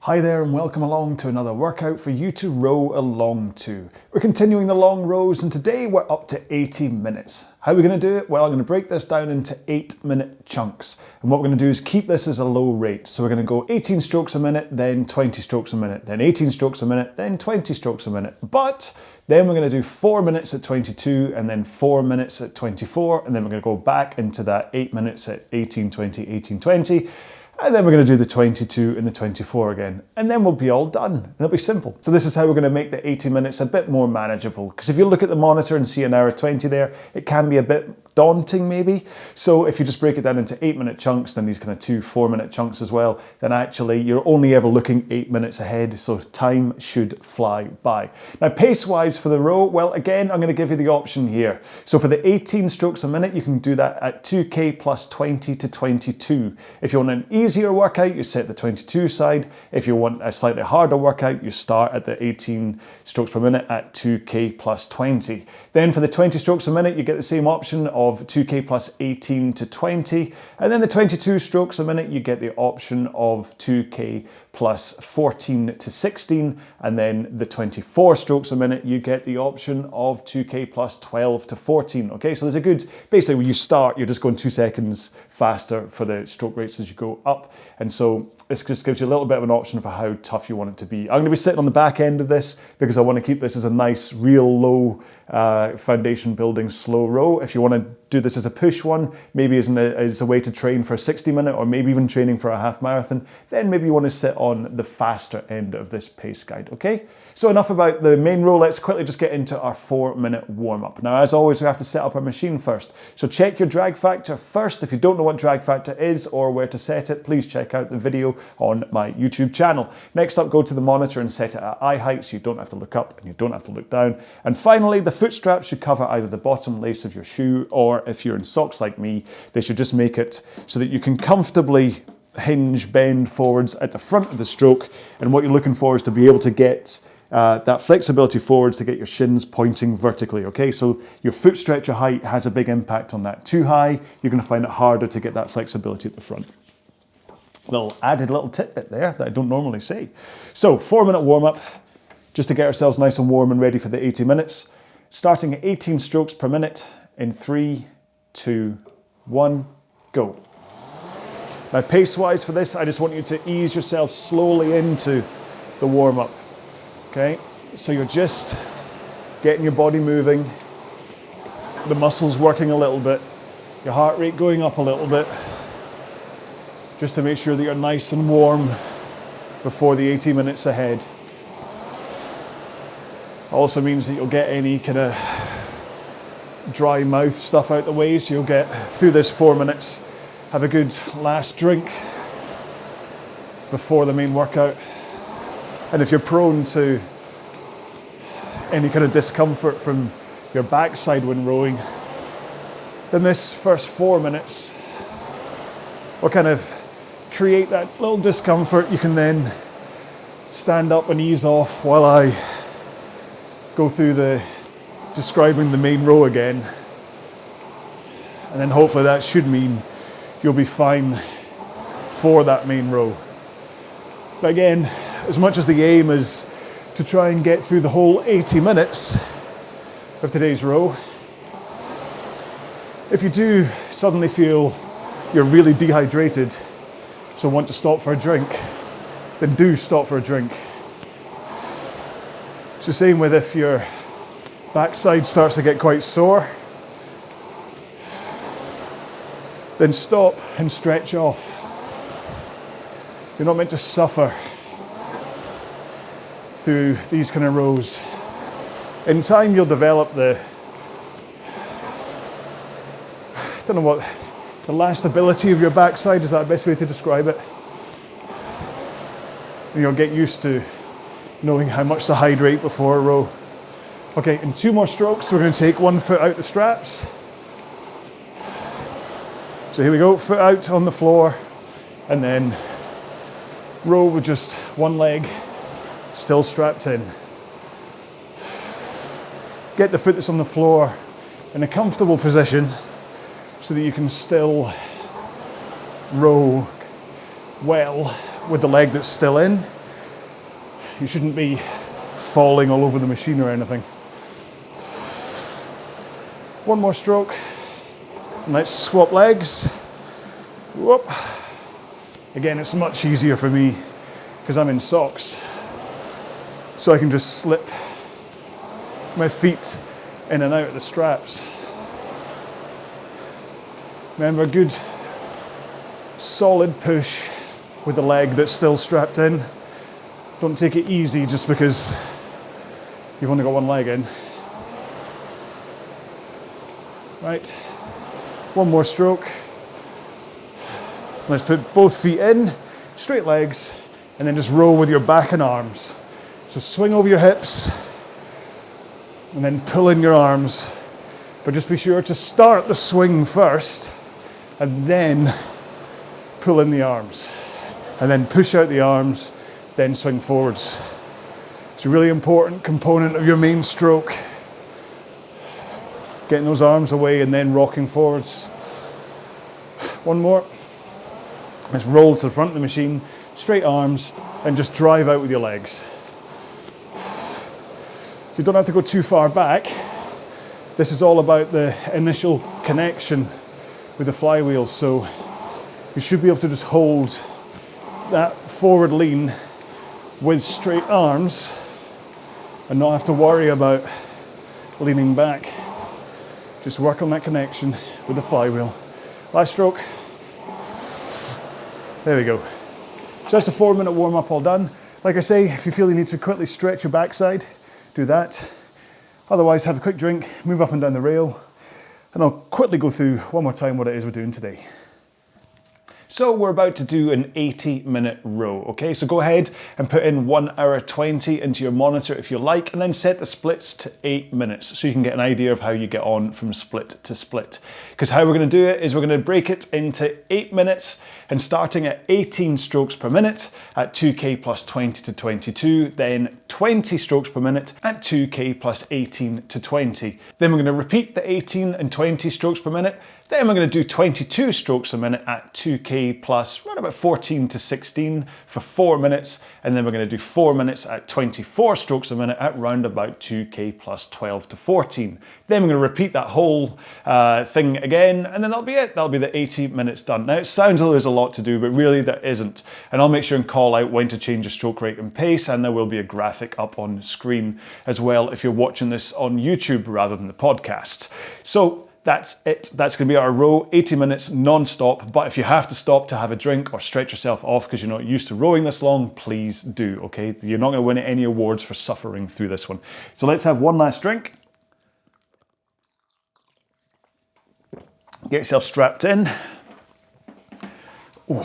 Hi there and welcome along to another workout for you to row along to. We're continuing the long rows and today we're up to 80 minutes. How are we going to do it? Well, I'm going to break this down into 8-minute chunks. And what we're going to do is keep this as a low rate. So we're going to go 18 strokes a minute, then 20 strokes a minute, then 18 strokes a minute, then 20 strokes a minute. But then we're going to do 4 minutes at 22 and then 4 minutes at 24. And then we're going to go back into that 8 minutes at 18, 20, 18, 20. And then we're going to do the 22 and the 24 again. And then we'll be all done. And it'll be simple. So this is how we're going to make the 80 minutes a bit more manageable. Because if you look at the monitor and see an hour 20 there, it can be a bit daunting maybe. So if you just break it down into 8-minute chunks, then these kind of 2 4-minute chunks as well, then actually you're only ever looking 8 minutes ahead. So time should fly by. Now pace-wise for the row, well again, I'm going to give you the option here. So for the 18 strokes a minute, you can do that at 2K plus 20 to 22. If you want an easier workout, you set the 22 side. If you want a slightly harder workout, you start at the 18 strokes per minute at 2K plus 20. Then for the 20 strokes a minute, you get the same option of 2K plus 18 to 20. And then the 22 strokes a minute, you get the option of 2K plus 14 to 16. And then the 24 strokes a minute, you get the option of 2K plus 12 to 14. Okay, so there's a good, basically when you start, you're just going 2 seconds faster for the stroke rates as you go up. And so this just gives you a little bit of an option for how tough you want it to be. I'm going to be sitting on the back end of this because I want to keep this as a nice, real low foundation building slow row. If you want to do this as a push one, maybe as a way to train for a 60-minute or maybe even training for a half marathon, then maybe you want to sit on the faster end of this pace guide, okay? So enough about the main row, let's quickly just get into our 4-minute warm-up. Now, as always, we have to set up our machine first. So check your drag factor first. If you don't know what drag factor is or where to set it, please check out the video on my YouTube channel. Next up, go to the monitor and set it at eye height so you don't have to look up and you don't have to look down. And finally, the foot straps should cover either the bottom lace of your shoe or if you're in socks like me, they should just make it so that you can comfortably hinge, bend forwards at the front of the stroke. And what you're looking for is to be able to get that flexibility forwards to get your shins pointing vertically, okay? So your foot stretcher height has a big impact on that. Too high, you're gonna find it harder to get that flexibility at the front. Little added little tidbit there that I don't normally say. So 4-minute warm-up, just to get ourselves nice and warm and ready for the 80 minutes. Starting at 18 strokes per minute in 3, 2, 1, go. Now pace-wise for this, I just want you to ease yourself slowly into the warm-up, okay? So you're just getting your body moving, the muscles working a little bit, your heart rate going up a little bit, just to make sure that you're nice and warm before the 80 minutes ahead. Also means that you'll get any kind of dry mouth stuff out the way, so you'll get through this 4 minutes, have a good last drink before the main workout. And if you're prone to any kind of discomfort from your backside when rowing, then this first 4 minutes will kind of create that little discomfort. You can then stand up and ease off while I go through describing the main row again. And then hopefully that should mean you'll be fine for that main row. But again, as much as the aim is to try and get through the whole 80 minutes of today's row, if you do suddenly feel you're really dehydrated, so want to stop for a drink, then do stop for a drink. It's the same with if your backside starts to get quite sore, then stop and stretch off. You're not meant to suffer through these kind of rows. In time, you'll develop the elastability of your backside, is that the best way to describe it? And you'll get used to knowing how much to hydrate before a row. Okay, in 2 more strokes, we're going to take 1 foot out the straps. So here we go, foot out on the floor, and then row with just 1 leg still strapped in. Get the foot that's on the floor in a comfortable position so that you can still row well with the leg that's still in. You shouldn't be falling all over the machine or anything. One more stroke, and let's swap legs. Whoop. Again, it's much easier for me because I'm in socks, so I can just slip my feet in and out of the straps. Remember, a good solid push with the leg that's still strapped in. Don't take it easy just because you've only got one leg in. Right, one more stroke. Let's put both feet in, straight legs, and then just row with your back and arms. So swing over your hips, and then pull in your arms. But just be sure to start the swing first, and then pull in the arms. And then push out the arms, then swing forwards. It's a really important component of your main stroke. Getting those arms away and then rocking forwards. One more. Let's roll to the front of the machine, straight arms, and just drive out with your legs. You don't have to go too far back. This is all about the initial connection with the flywheel, so you should be able to just hold that forward lean with straight arms and not have to worry about leaning back. Just work on that connection with the flywheel. Last stroke. There we go. So that's a 4-minute warm-up all done. Like I say, if you feel you need to quickly stretch your backside, do that. Otherwise, have a quick drink, move up and down the rail, and I'll quickly go through one more time what it is we're doing today. So we're about to do an 80-minute row, okay? So go ahead and put in 1 hour 20 into your monitor if you like, and then set the splits to 8 minutes so you can get an idea of how you get on from split to split. Because how we're gonna do it is we're gonna break it into 8 minutes, and starting at 18 strokes per minute at 2K plus 20 to 22, then 20 strokes per minute at 2K plus 18 to 20. Then we're gonna repeat the 18 and 20 strokes per minute. Then we're going to do 22 strokes a minute at 2K plus around about 14 to 16 for 4 minutes. And then we're going to do 4 minutes at 24 strokes a minute at round about 2K plus 12 to 14. Then we're going to repeat that whole thing again, and then that'll be it. That'll be the 80 minutes done. Now it sounds like there's a lot to do, but really there isn't. And I'll make sure and call out when to change your stroke rate and pace, and there will be a graphic up on screen as well if you're watching this on YouTube rather than the podcast. So that's it. That's going to be our row, 80 minutes non-stop. But if you have to stop to have a drink or stretch yourself off because you're not used to rowing this long, please do, okay? You're not going to win any awards for suffering through this one. So let's have one last drink. Get yourself strapped in. Ooh.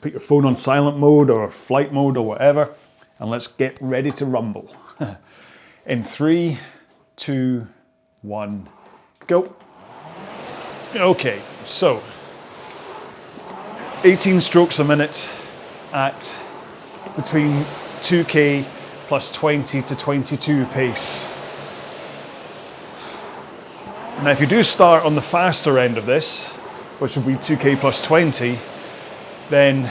Put your phone on silent mode or flight mode or whatever, and let's get ready to rumble. In 3, 2, 1, go. Okay, so 18 strokes a minute at between 2K plus 20 to 22 pace. Now if you do start on the faster end of this, which will be 2K plus 20, then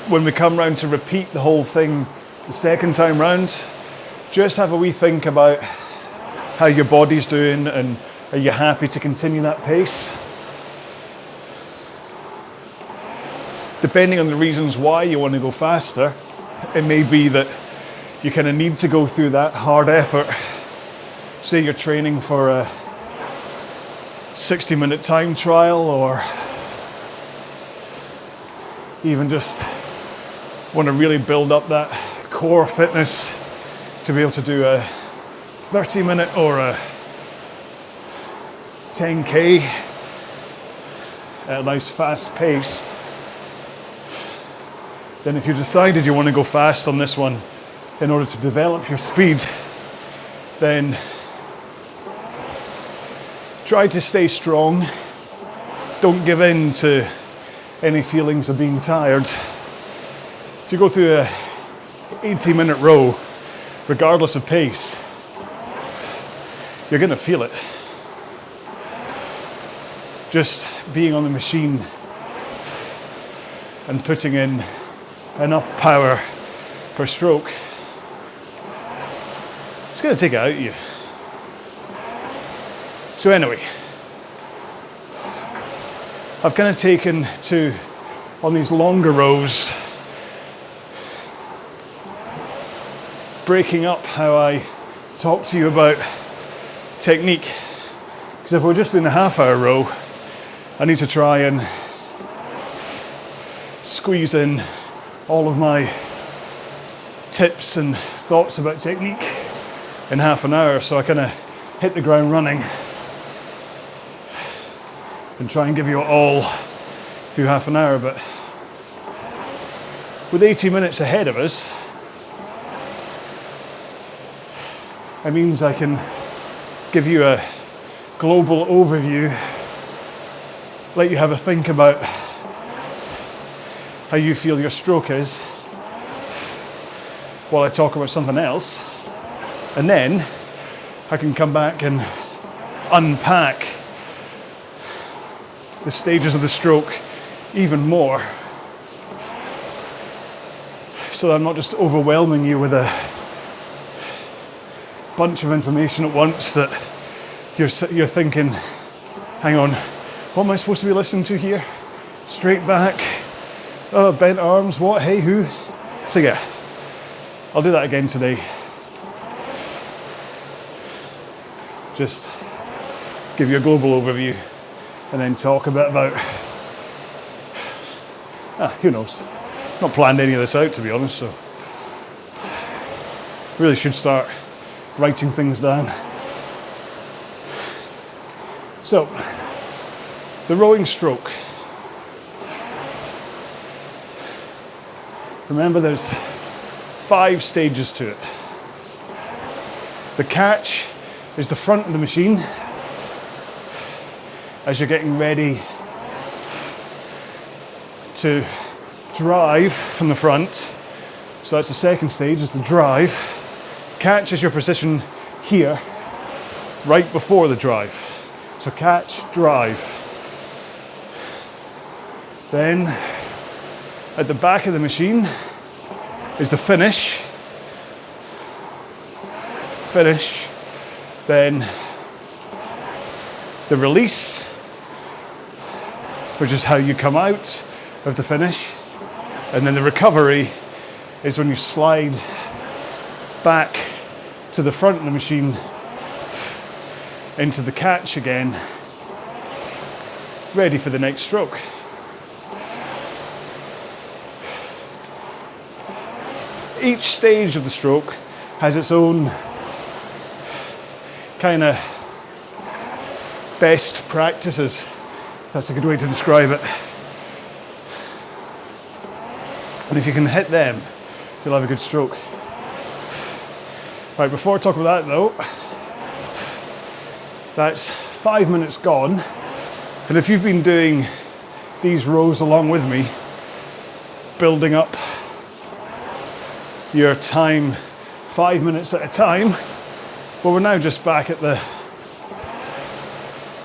when we come round to repeat the whole thing the second time round, just have a wee think about how your body's doing and are you happy to continue that pace? Depending on the reasons why you want to go faster, it may be that you kind of need to go through that hard effort. Say you're training for a 60-minute time trial, or even just want to really build up that core fitness to be able to do a 30-minute or a 10K at a nice fast pace. Then if you decided you want to go fast on this one in order to develop your speed, then try to stay strong. Don't give in to any feelings of being tired. If you go through a 80-minute row, regardless of pace, you're going to feel it. Just being on the machine and putting in enough power per stroke, it's going to take it out of you. So anyway, I've kind of taken to, on these longer rows, breaking up how I talk to you about technique. Because if we're just in a half-hour row, I need to try and squeeze in all of my tips and thoughts about technique in half an hour, so I kind of hit the ground running and try and give you it all through half an hour. But with 80 minutes ahead of us, it means I can give you a global overview, let you have a think about how you feel your stroke is while I talk about something else, and then I can come back and unpack the stages of the stroke even more, so that I'm not just overwhelming you with a bunch of information at once that you're thinking, hang on, what am I supposed to be listening to here? Straight back, bent arms, what, hey, who? So yeah, I'll do that again today. Just give you a global overview and then talk a bit about, who knows, not planned any of this out, to be honest, so really should start writing things down. So, the rowing stroke. Remember, there's 5 stages to it. The catch is the front of the machine as you're getting ready to drive from the front. So that's the second stage, is the drive. Catch is your position here, right before the drive. So catch, drive. Then at the back of the machine is the finish. Finish. Then the release, which is how you come out of the finish. And then the recovery is when you slide back to the front of the machine into the catch again, ready for the next stroke. Each stage of the stroke has its own kind of best practices. That's a good way to describe it. And if you can hit them, you'll have a good stroke. Right, before I talk about that though, that's 5 minutes gone. And if you've been doing these rows along with me, building up your time 5 minutes at a time, well, we're now just back at the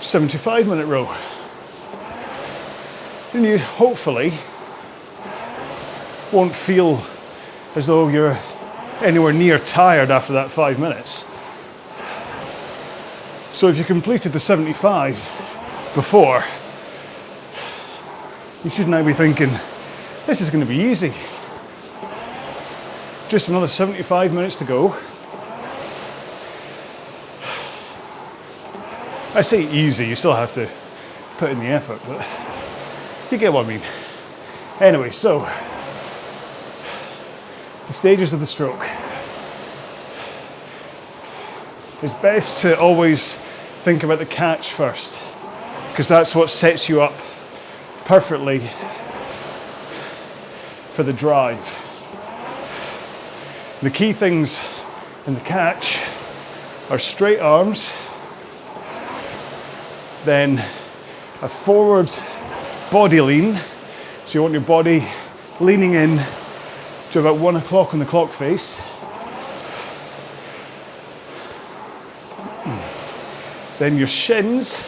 75-minute row. And you hopefully won't feel as though you're anywhere near tired after that 5 minutes. So if you completed the 75 before, you should now be thinking, this is going to be easy. Just another 75 minutes to go. I say easy, you still have to put in the effort, but you get what I mean. Anyway, so the stages of the stroke. It's best to always think about the catch first, because that's what sets you up perfectly for the drive. The key things in the catch are straight arms, then a forward body lean, so you want your body leaning in to about 1 o'clock on the clock face. Then your shins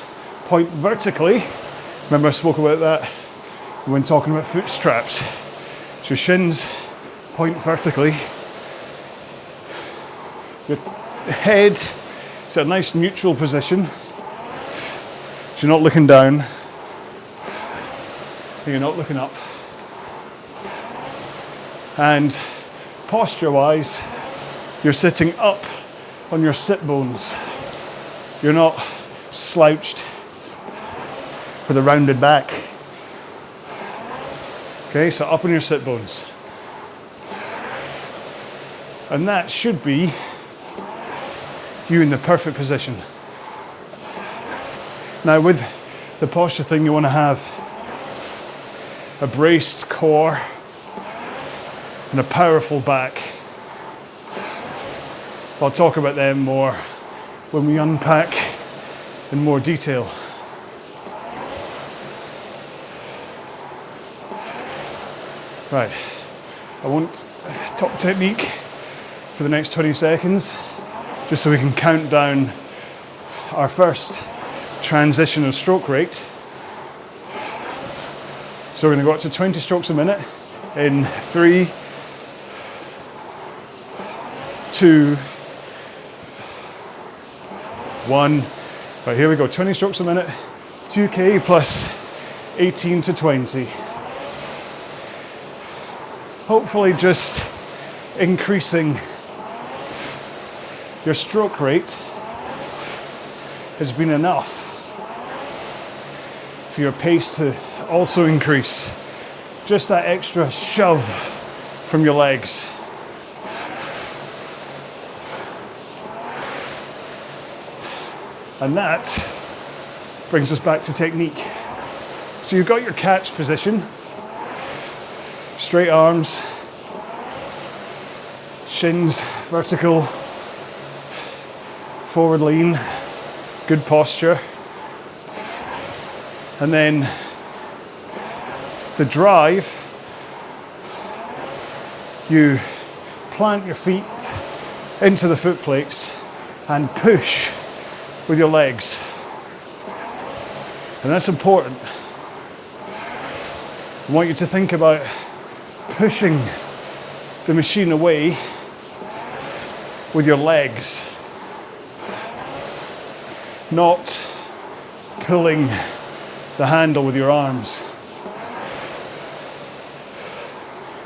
point vertically. Remember I spoke about that when talking about foot straps. So your shins point vertically. Your head is at a nice neutral position. So you're not looking down, and you're not looking up. And posture-wise, you're sitting up on your sit bones. You're not slouched with a rounded back. Okay, so up on your sit bones. And that should be you in the perfect position. Now with the posture thing, you want to have a braced core and a powerful back. I'll talk about them more when we unpack in more detail. Right, I want top technique for the next 20 seconds, just so we can count down our first transition of stroke rate. So we're going to go up to 20 strokes a minute in 3, 2, 1. Right, here we go, 20 strokes a minute, 2K plus 18 to 20. Hopefully just increasing your stroke rate has been enough for your pace to also increase. Just that extra shove from your legs. And that brings us back to technique. So you've got your catch position, straight arms, shins vertical, forward lean, good posture. And then the drive, you plant your feet into the foot plates and push with your legs. And that's important. I want you to think about pushing the machine away with your legs, not pulling the handle with your arms.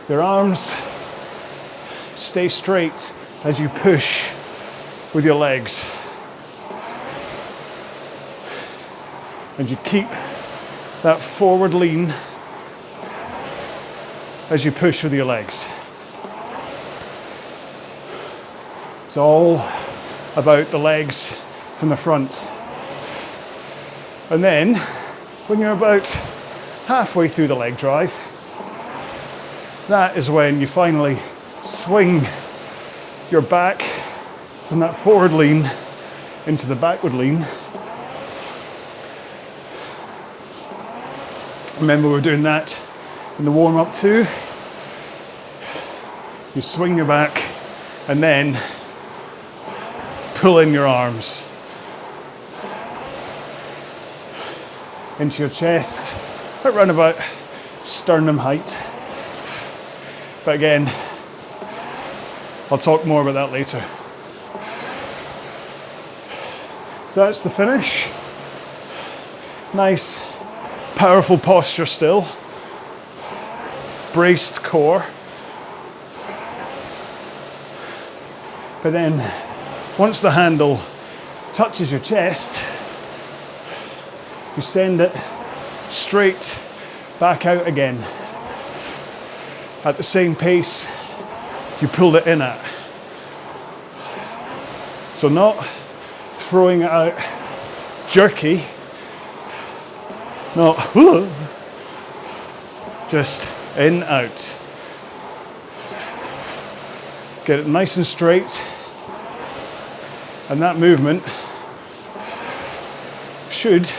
Your arms stay straight as you push with your legs. And you keep that forward lean as you push with your legs. It's all about the legs from the front. And then, when you're about halfway through the leg drive, that is when you finally swing your back from that forward lean into the backward lean. Remember, we're doing that in the warm-up too. You swing your back and then pull in your arms into your chest, around about sternum height. But again, I'll talk more about that later. So that's the finish. Nice, powerful posture still. Braced core. But then, once the handle touches your chest, you send it straight back out again at the same pace you pulled it in at. So not throwing it out jerky, not just in, out. Get it nice and straight, and that movement should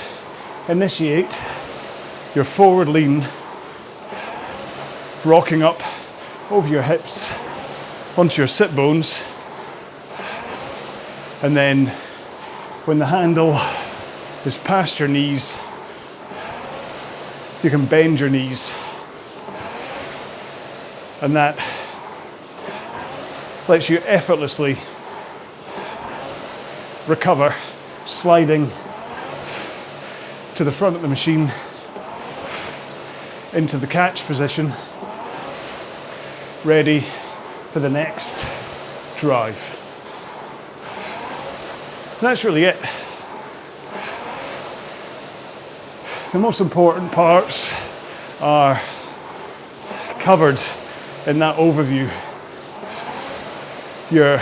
initiate your forward lean, rocking up over your hips onto your sit bones, and then when the handle is past your knees, you can bend your knees, and that lets you effortlessly recover, sliding to the front of the machine into the catch position, ready for the next drive. And that's really it. The most important parts are covered in that overview. Your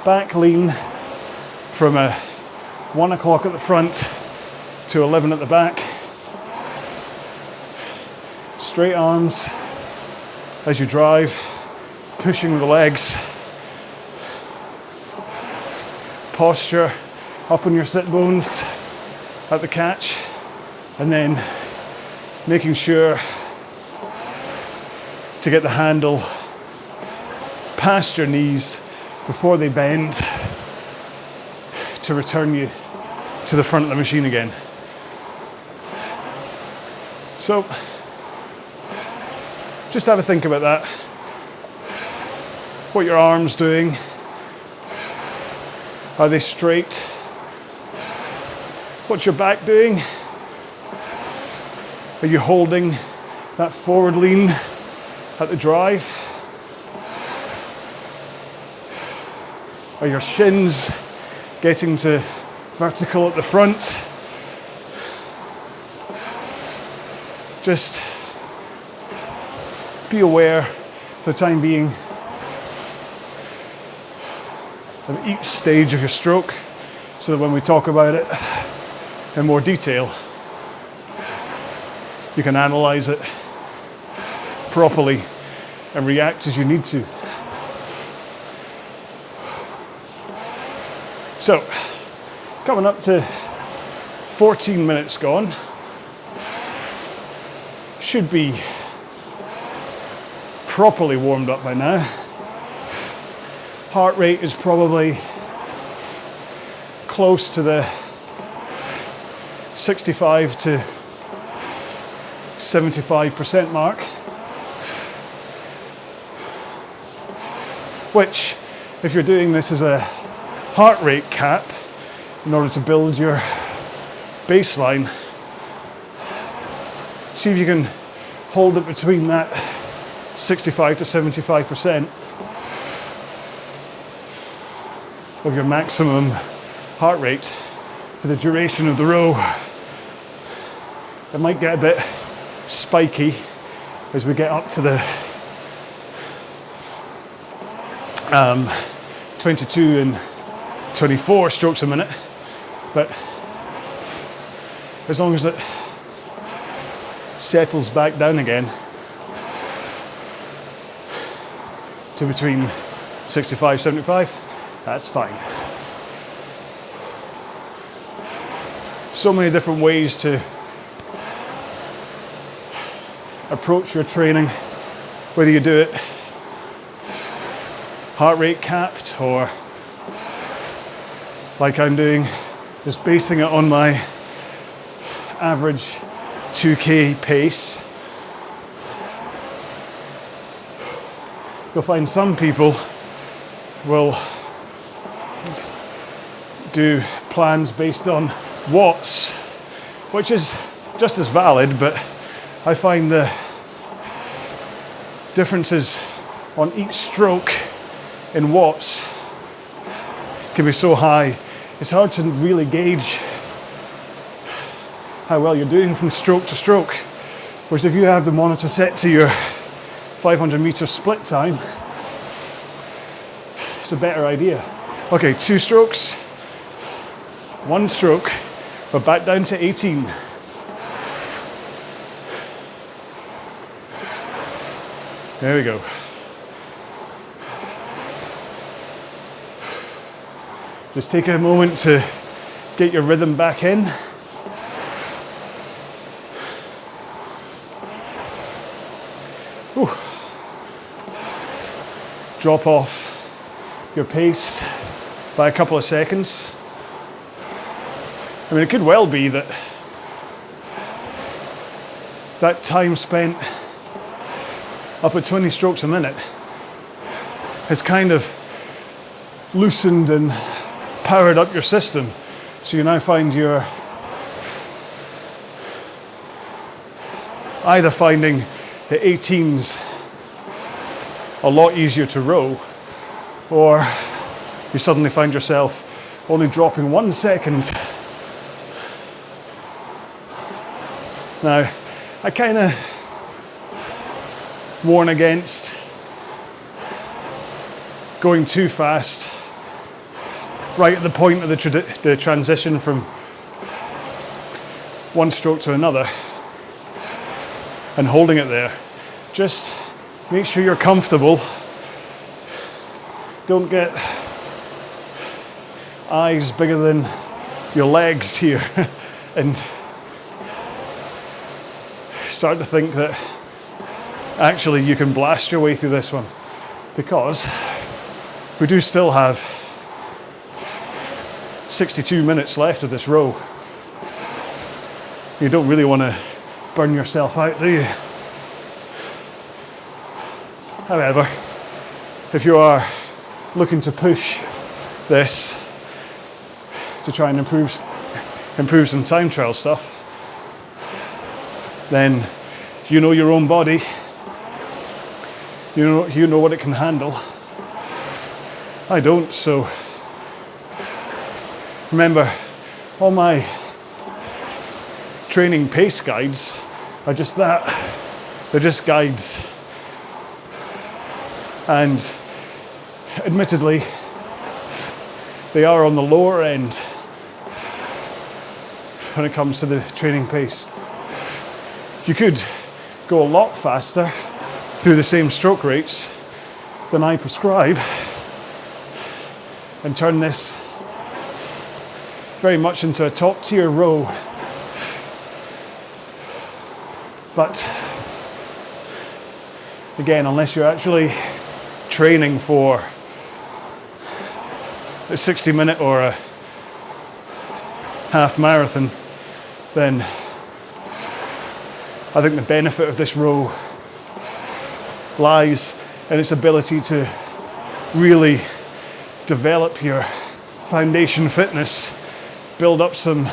back lean from a 1 o'clock at the front to 11 at the back. Straight arms as you drive, pushing with the legs. Posture up on your sit bones at the catch, and then making sure to get the handle past your knees before they bend to return you to the front of the machine again. So just have a think about that. What your arms doing? Are they straight? What's your back doing? Are you holding that forward lean at the drive? Are your shins getting to vertical at the front? Just be aware for the time being of each stage of your stroke, so that when we talk about it in more detail, you can analyze it properly and react as you need to. So, coming up to 14 minutes gone. Should be properly warmed up by now. Heart rate is probably close to the 65 to 75% mark, which, if you're doing this as a heart rate cap in order to build your baseline, see if you can hold it between that 65 to 75% of your maximum heart rate for the duration of the row. It might get a bit spiky as we get up to the 22 and 24 strokes a minute, but as long as it settles back down again to between 65, 75, that's fine. So many different ways to approach your training, whether you do it heart rate capped or like I'm doing, just basing it on my average 2K pace. You'll find some people will do plans based on watts, which is just as valid, but I find the differences on each stroke in watts can be so high, it's hard to really gauge how well you're doing from stroke to stroke. Whereas if you have the monitor set to your 500 meter split time, it's a better idea. Okay, 2 strokes, 1 stroke, we're back down to 18. There we go. Just take a moment to get your rhythm back in. Whew. Drop off your pace by a couple of seconds. I mean, it could well be that that time spent up at 20 strokes a minute has kind of loosened and powered up your system. So you now find you're either finding the 18s a lot easier to row, or you suddenly find yourself only dropping 1 second. Now, I kind of warn against going too fast right at the point of the transition from one stroke to another and holding it there. Just make sure you're comfortable. Don't get eyes bigger than your legs here and start to think that actually you can blast your way through this one, because we do still have 62 minutes left of this row. You don't really want to burn yourself out, do you? However, if you are looking to push this to try and improve some time trial stuff, then you know your own body, you know what it can handle. I don't, so remember, all my training pace guides are just that. They're just guides. And admittedly, they are on the lower end when it comes to the training pace. You could go a lot faster through the same stroke rates than I prescribe and turn this very much into a top tier row. But again, unless you're actually training for a 60-minute or a half marathon, then I think the benefit of this row lies in its ability to really develop your foundation fitness, build up some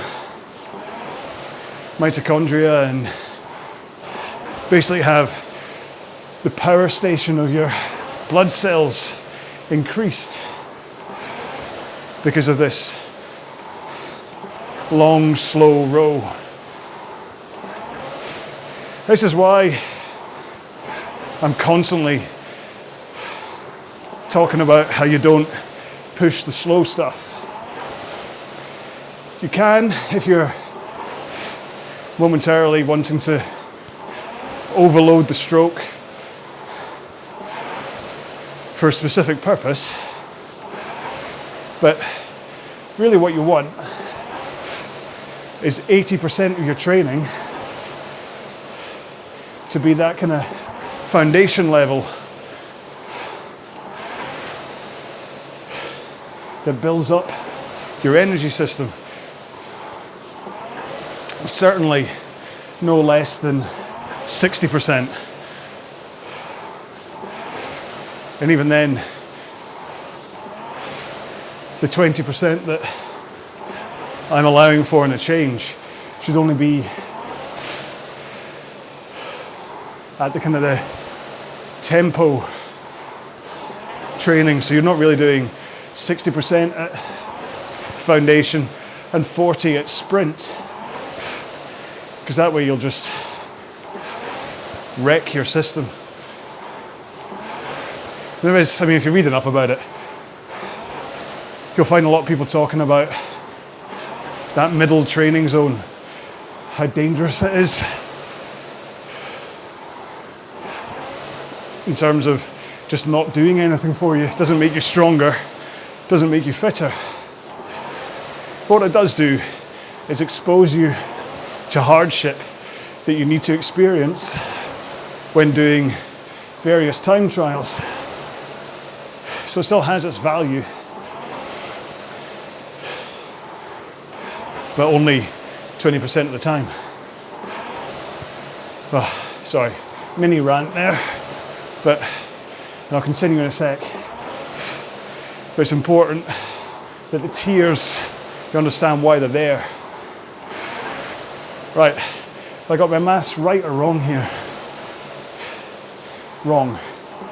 mitochondria, and basically have the power station of your blood cells increased because of this long, slow row. This is why I'm constantly talking about how you don't push the slow stuff. You can if you're momentarily wanting to overload the stroke for a specific purpose, but really what you want is 80% of your training to be that kind of foundation level that builds up your energy system. Certainly no less than 60%. And even then, the 20% that I'm allowing for in a change should only be at the kind of the tempo training. So you're not really doing 60% at foundation and 40 at sprint, because that way you'll just wreck your system. There is, I mean, if you read enough about it, you'll find a lot of people talking about that middle training zone, how dangerous it is in terms of just not doing anything for you. It doesn't make you stronger, doesn't make you fitter. What it does do is expose you to hardship that you need to experience when doing various time trials. So it still has its value, but only 20% of the time. Oh, sorry, mini rant there, but I'll continue in a sec. But it's important that the tiers, you understand why they're there. Right, have I got my maths right or wrong here? Wrong.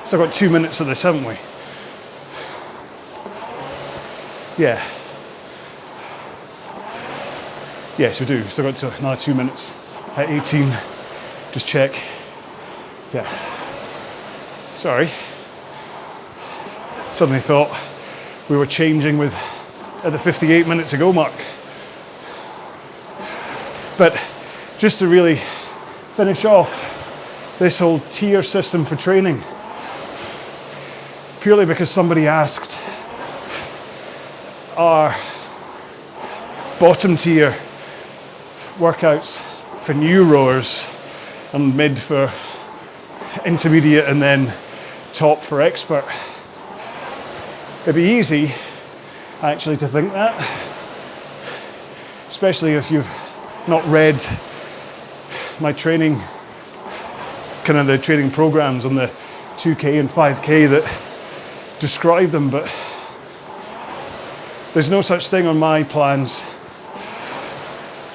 Still got 2 minutes of this, haven't we? Yeah. Yes, we do. Still got another 2 minutes. At 18, just check. Yeah. Sorry. Suddenly thought we were changing at the 58 minutes to go mark. But just to really finish off this whole tier system for training, purely because somebody asked, are bottom tier workouts for new rowers and mid for intermediate and then top for expert? It'd be easy actually to think that, especially if you've not read my training, kind of the training programs on the 2K and 5K that describe them. But there's no such thing on my plans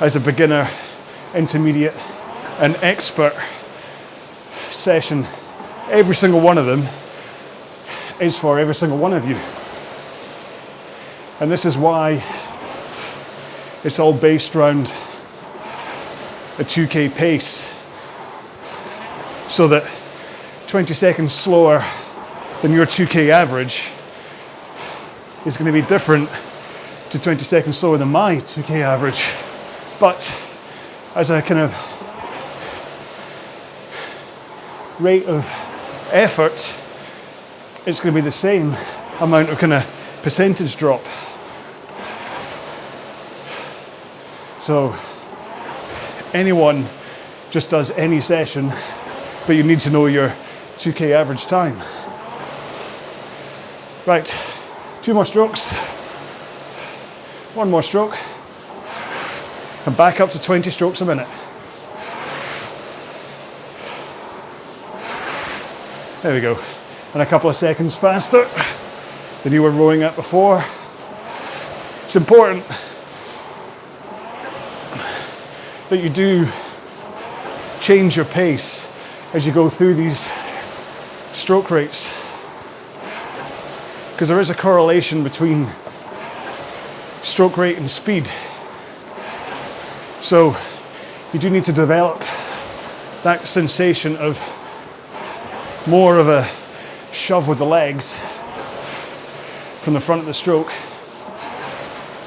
as a beginner, intermediate and expert session. Every single one of them is for every single one of you. And this is why it's all based around a 2K pace, so that 20 seconds slower than your 2K average is going to be different to 20 seconds slower than my 2K average. But as a kind of rate of effort, it's going to be the same amount of kind of percentage drop. So anyone just does any session, but you need to know your 2K average time. Right, 2 more strokes, 1 more stroke, and back up to 20 strokes a minute. There we go. And a couple of seconds faster than you were rowing at before. It's important that you do change your pace as you go through these stroke rates, because there is a correlation between stroke rate and speed. So you do need to develop that sensation of more of a shove with the legs from the front of the stroke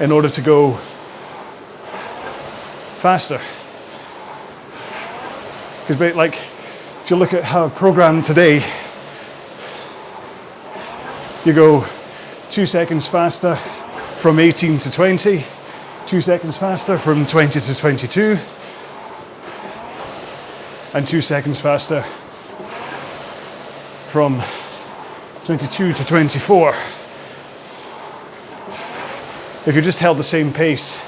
in order to go faster. Because like, if you look at how I programmed today, you go 2 seconds faster from 18 to 20, 2 seconds faster from 20 to 22, and 2 seconds faster from 22 to 24. If you just held the same pace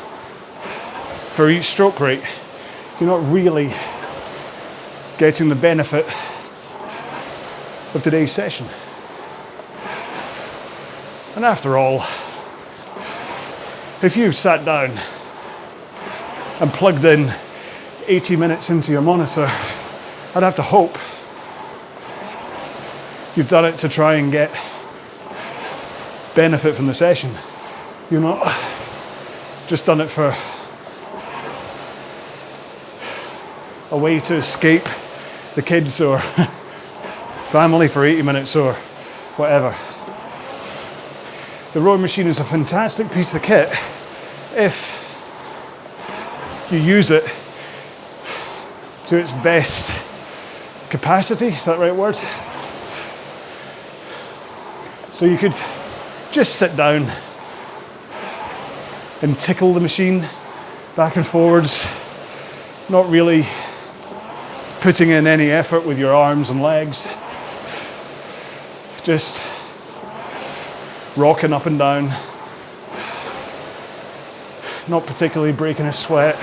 for each stroke rate, you're not really getting the benefit of today's session. And after all, if you sat down and plugged in 80 minutes into your monitor, I'd have to hope you've done it to try and get benefit from the session. You're not just done it for a way to escape the kids or family for 80 minutes or whatever. The rowing machine is a fantastic piece of kit if you use it to its best capacity. Is that the right word? So you could just sit down and tickle the machine back and forwards, not really putting in any effort with your arms and legs, just rocking up and down, not particularly breaking a sweat,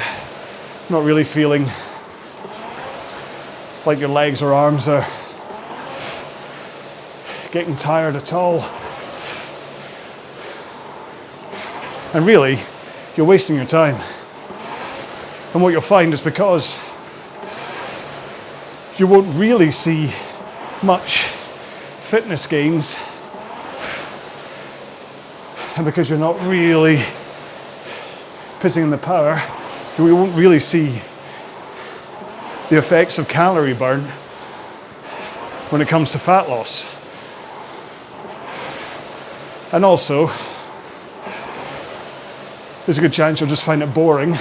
not really feeling like your legs or arms are getting tired at all. And really, you're wasting your time. And what you'll find is because you won't really see much fitness gains, and because you're not really putting in the power, you won't really see the effects of calorie burn when it comes to fat loss. And also, there's a good chance you'll just find it boring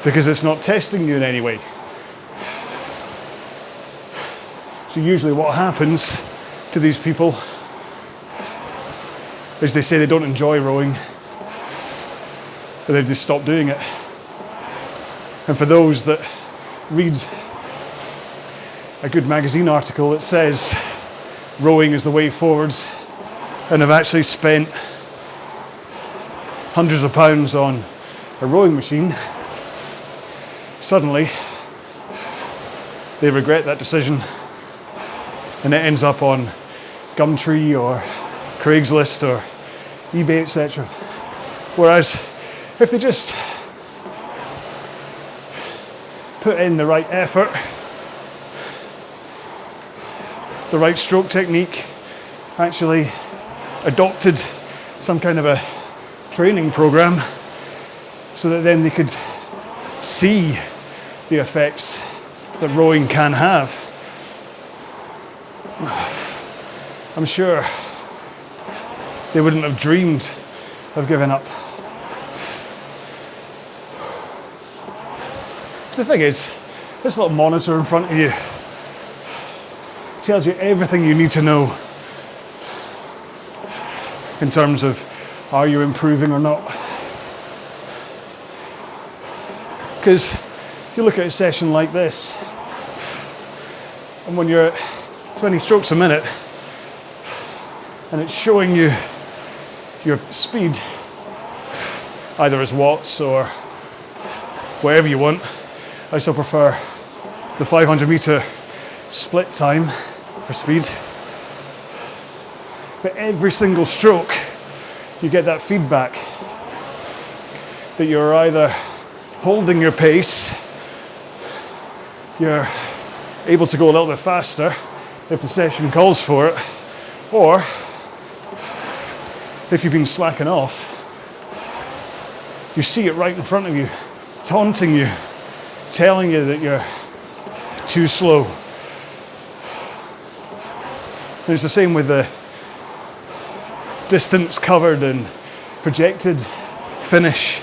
because it's not testing you in any way. So usually what happens to these people is they say they don't enjoy rowing, but they just stop doing it. And for those that read a good magazine article that says rowing is the way forwards and have actually spent hundreds of pounds on a rowing machine, suddenly they regret that decision and it ends up on Gumtree or Craigslist or eBay, etc. Whereas if they just put in the right effort, the right stroke technique, actually adopted some kind of a training program so that then they could see the effects that rowing can have, I'm sure they wouldn't have dreamed of giving up. The thing is, this little monitor in front of you tells you everything you need to know in terms of are you improving or not. Because you look at a session like this, and when you're at 20 strokes a minute and it's showing you your speed either as watts or whatever you want, I still prefer the 500 meter split time for speed. But every single stroke you get that feedback that you're either holding your pace, you're able to go a little bit faster if the session calls for it, or if you've been slacking off, you see it right in front of you, taunting you, telling you that you're too slow. And it's the same with the distance covered and projected finish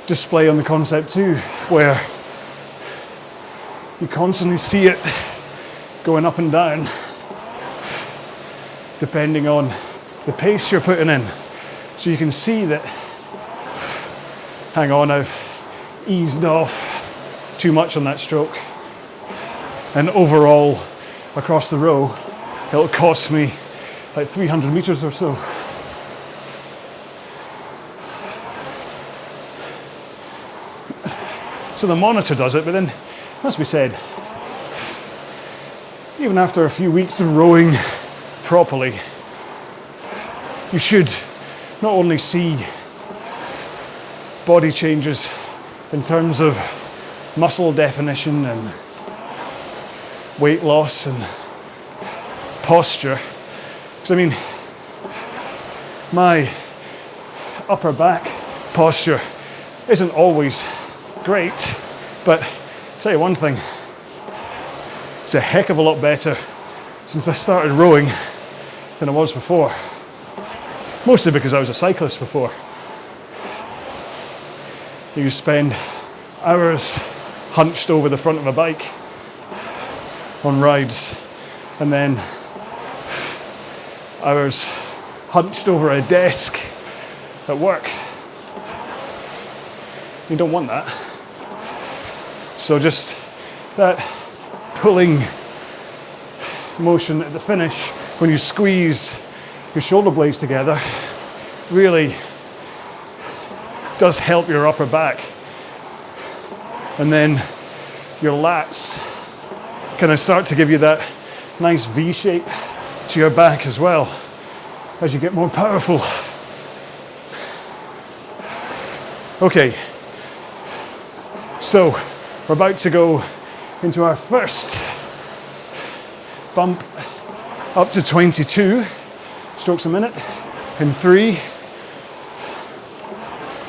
display on the Concept 2, where you constantly see it going up and down depending on the pace you're putting in. So you can see that, hang on, I've eased off too much on that stroke, and overall across the row it'll cost me like 300 meters or so. So the monitor does it, but then it must be said, even after a few weeks of rowing properly, you should not only see body changes in terms of muscle definition and weight loss and posture, because I mean, my upper back posture isn't always great, but I'll tell you one thing, it's a heck of a lot better since I started rowing than it was before. Mostly because I was a cyclist before. You spend hours hunched over the front of a bike on rides, and then hours hunched over a desk at work. You don't want that. So just that pulling motion at the finish when you squeeze your shoulder blades together really does help your upper back. And then your lats kind of start to give you that nice V shape to your back as well as you get more powerful. Okay, so we're about to go into our first bump up to 22 strokes a minute in 3,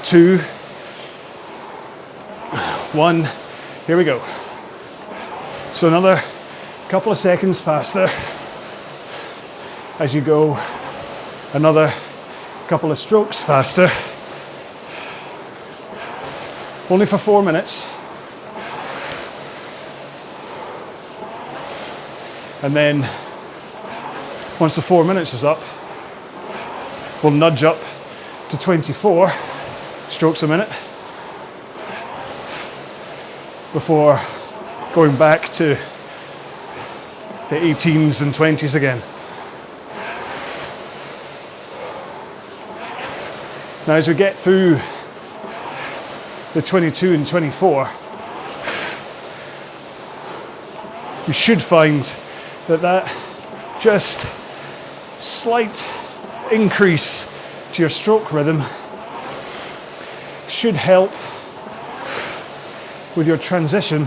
2, 1. Here we go. So another couple of seconds faster as you go, another couple of strokes faster, only for 4 minutes, and then once the 4 minutes is up, we'll nudge up to 24 strokes a minute before going back to the 18s and 20s again. Now as we get through the 22 and 24, you should find that just slight increase to your stroke rhythm should help with your transition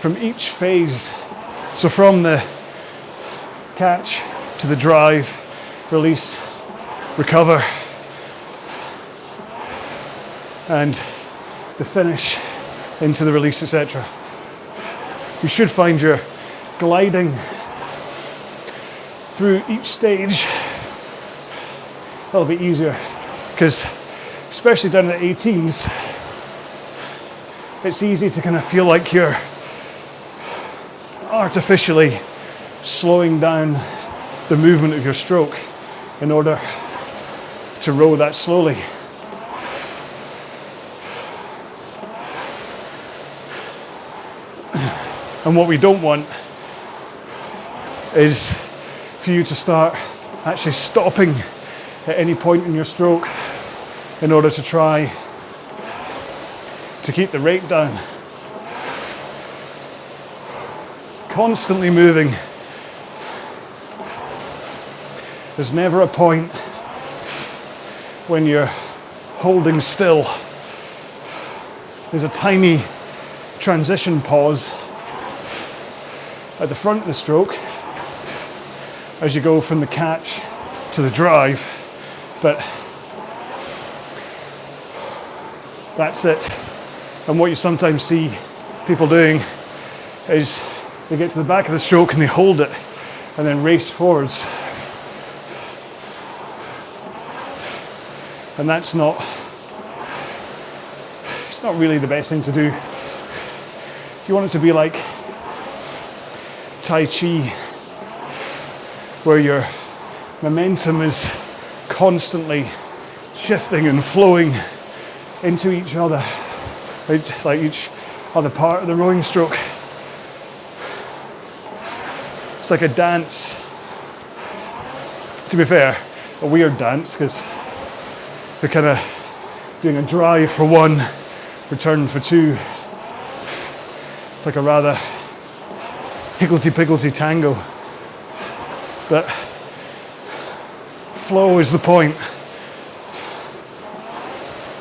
from each phase. So from the catch to the drive, release, recover, and the finish into the release, etc. You should find you're gliding through each stage a little bit easier, because especially down at the 18s, it's easy to kind of feel like you're artificially slowing down the movement of your stroke in order to row that slowly. And what we don't want is for you to start actually stopping at any point in your stroke in order to try to keep the rate down. Constantly moving. There's never a point when you're holding still. There's a tiny transition pause at the front of the stroke as you go from the catch to the drive, but that's it. And what you sometimes see people doing is they get to the back of the stroke and they hold it and then race forwards. And it's not really the best thing to do. You want it to be like Tai Chi, where your momentum is constantly shifting and flowing into each other, like each other part of the rowing stroke. It's like a dance. To be fair, a weird dance, because you're kind of doing a drive for 1, return for 2. It's like a rather higgledy-piggledy tango. But flow is the point.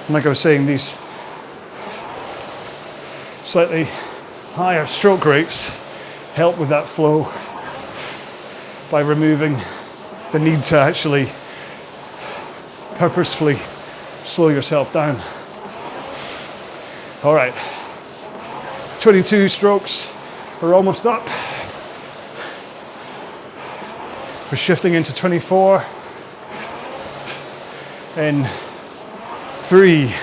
And like I was saying, these slightly higher stroke rates help with that flow by removing the need to actually purposefully slow yourself down. All right, 22 strokes, we're almost up. We're shifting into 24 in 3,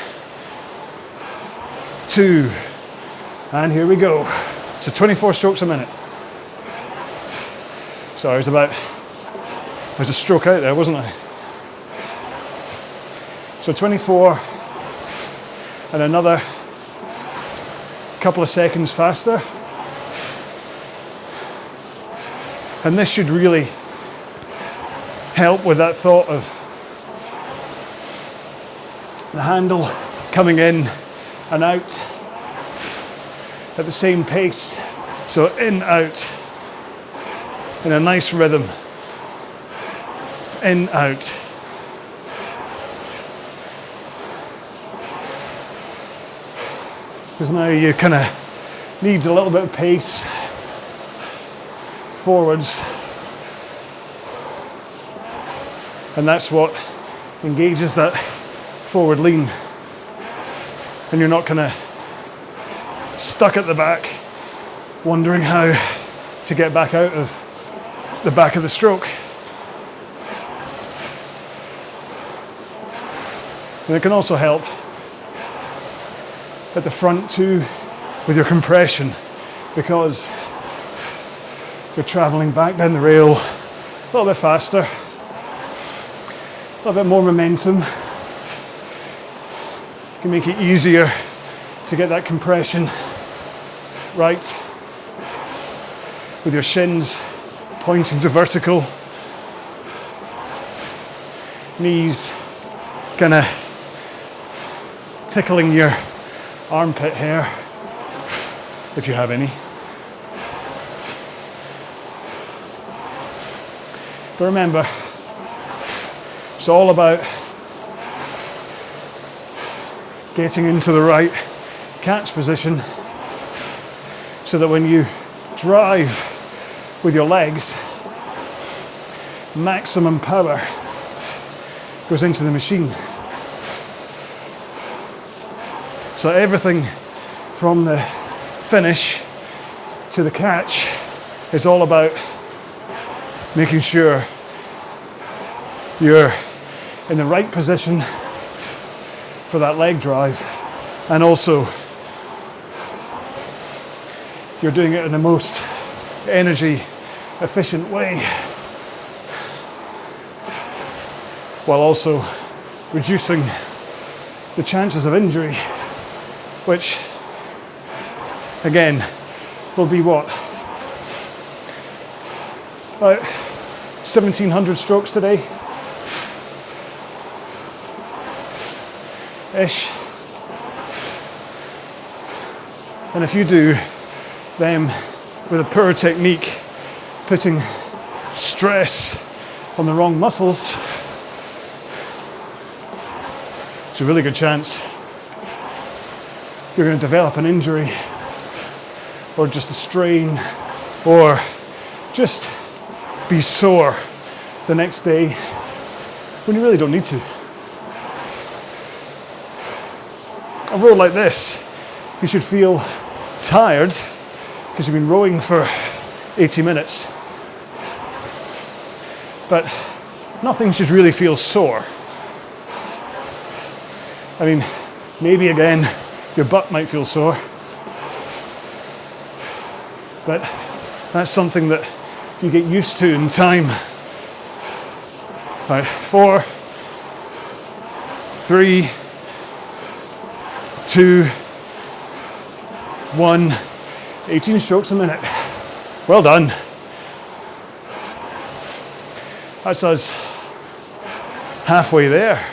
2, and here we go. So 24 strokes a minute. Sorry, there's a stroke out there, wasn't I? So 24 and another couple of seconds faster. And this should really help with that thought of the handle coming in and out at the same pace. So in, out, in a nice rhythm. In, out. because now you kind of need a little bit of pace forwards, and that's what engages that forward lean, and you're not kind of stuck at the back wondering how to get back out of the back of the stroke. And it can also help at the front too with your compression, because you're traveling back down the rail a little bit faster, a little bit more momentum. It can make it easier to get that compression right, with your shins pointing to vertical, knees kind of tickling your armpit hair, if you have any. But remember, it's all about getting into the right catch position so that when you drive with your legs, maximum power goes into the machine. So everything from the finish to the catch is all about making sure you're in the right position for that leg drive, and also you're doing it in the most energy efficient way, while also reducing the chances of injury, which again will be what, about 1,700 strokes today ish. And if you do them with a poor technique, putting stress on the wrong muscles, it's a really good chance you're going to develop an injury, or just a strain, or just be sore the next day when you really don't need to. A row like this, you should feel tired because you've been rowing for 80 minutes, but nothing should really feel sore. I mean, maybe again your butt might feel sore, but that's something that you get used to in time. Right, 4, 3, 2, 1, 18 strokes a minute. Well done. That's us halfway there.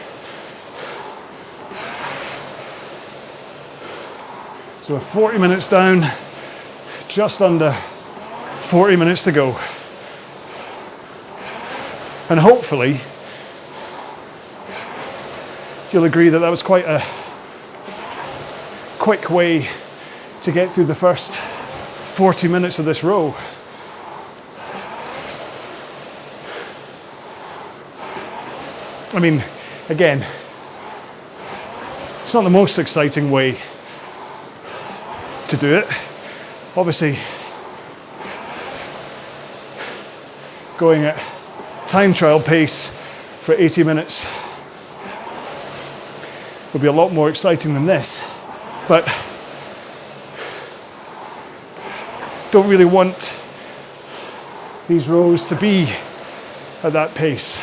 So we're 40 minutes down, just under 40 minutes to go. And hopefully you'll agree that that was quite a quick way to get through the first 40 minutes of this row. I mean, again, it's not the most exciting way to do it. Obviously, going at time trial pace for 80 minutes would be a lot more exciting than this, but don't really want these rows to be at that pace.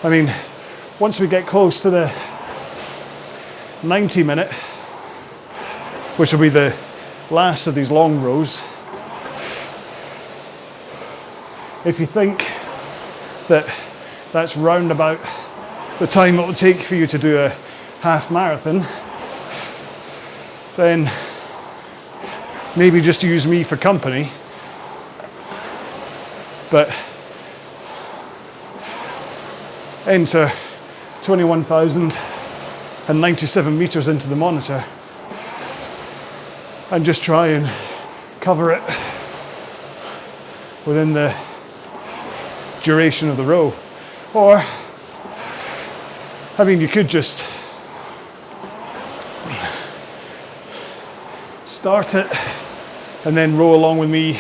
I mean, once we get close to the 90 minute, which will be the last of these long rows, if you think that that's round about the time it will take for you to do a half marathon, then maybe just use me for company. But enter 21,000 and 97 meters into the monitor and just try and cover it within the duration of the row. Or, I mean, you could just start it and then row along with me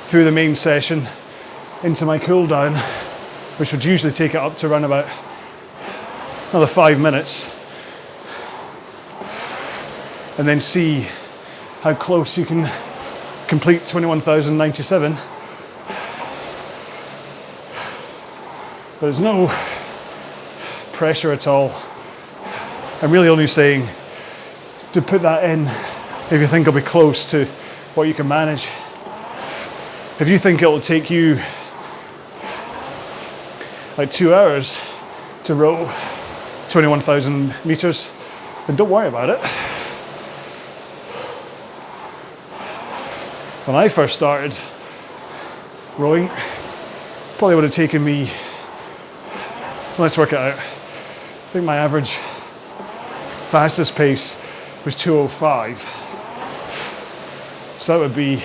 through the main session into my cool down, which would usually take it up to around about another 5 minutes, and then see how close you can complete 21,097. There's no pressure at all. I'm really only saying to put that in if you think it'll be close to what you can manage. If you think it'll take you like 2 hours to row 21,000 meters, then don't worry about it. When I first started rowing, probably would have taken me, let's work it out, I think my average fastest pace was 2:05. So that would be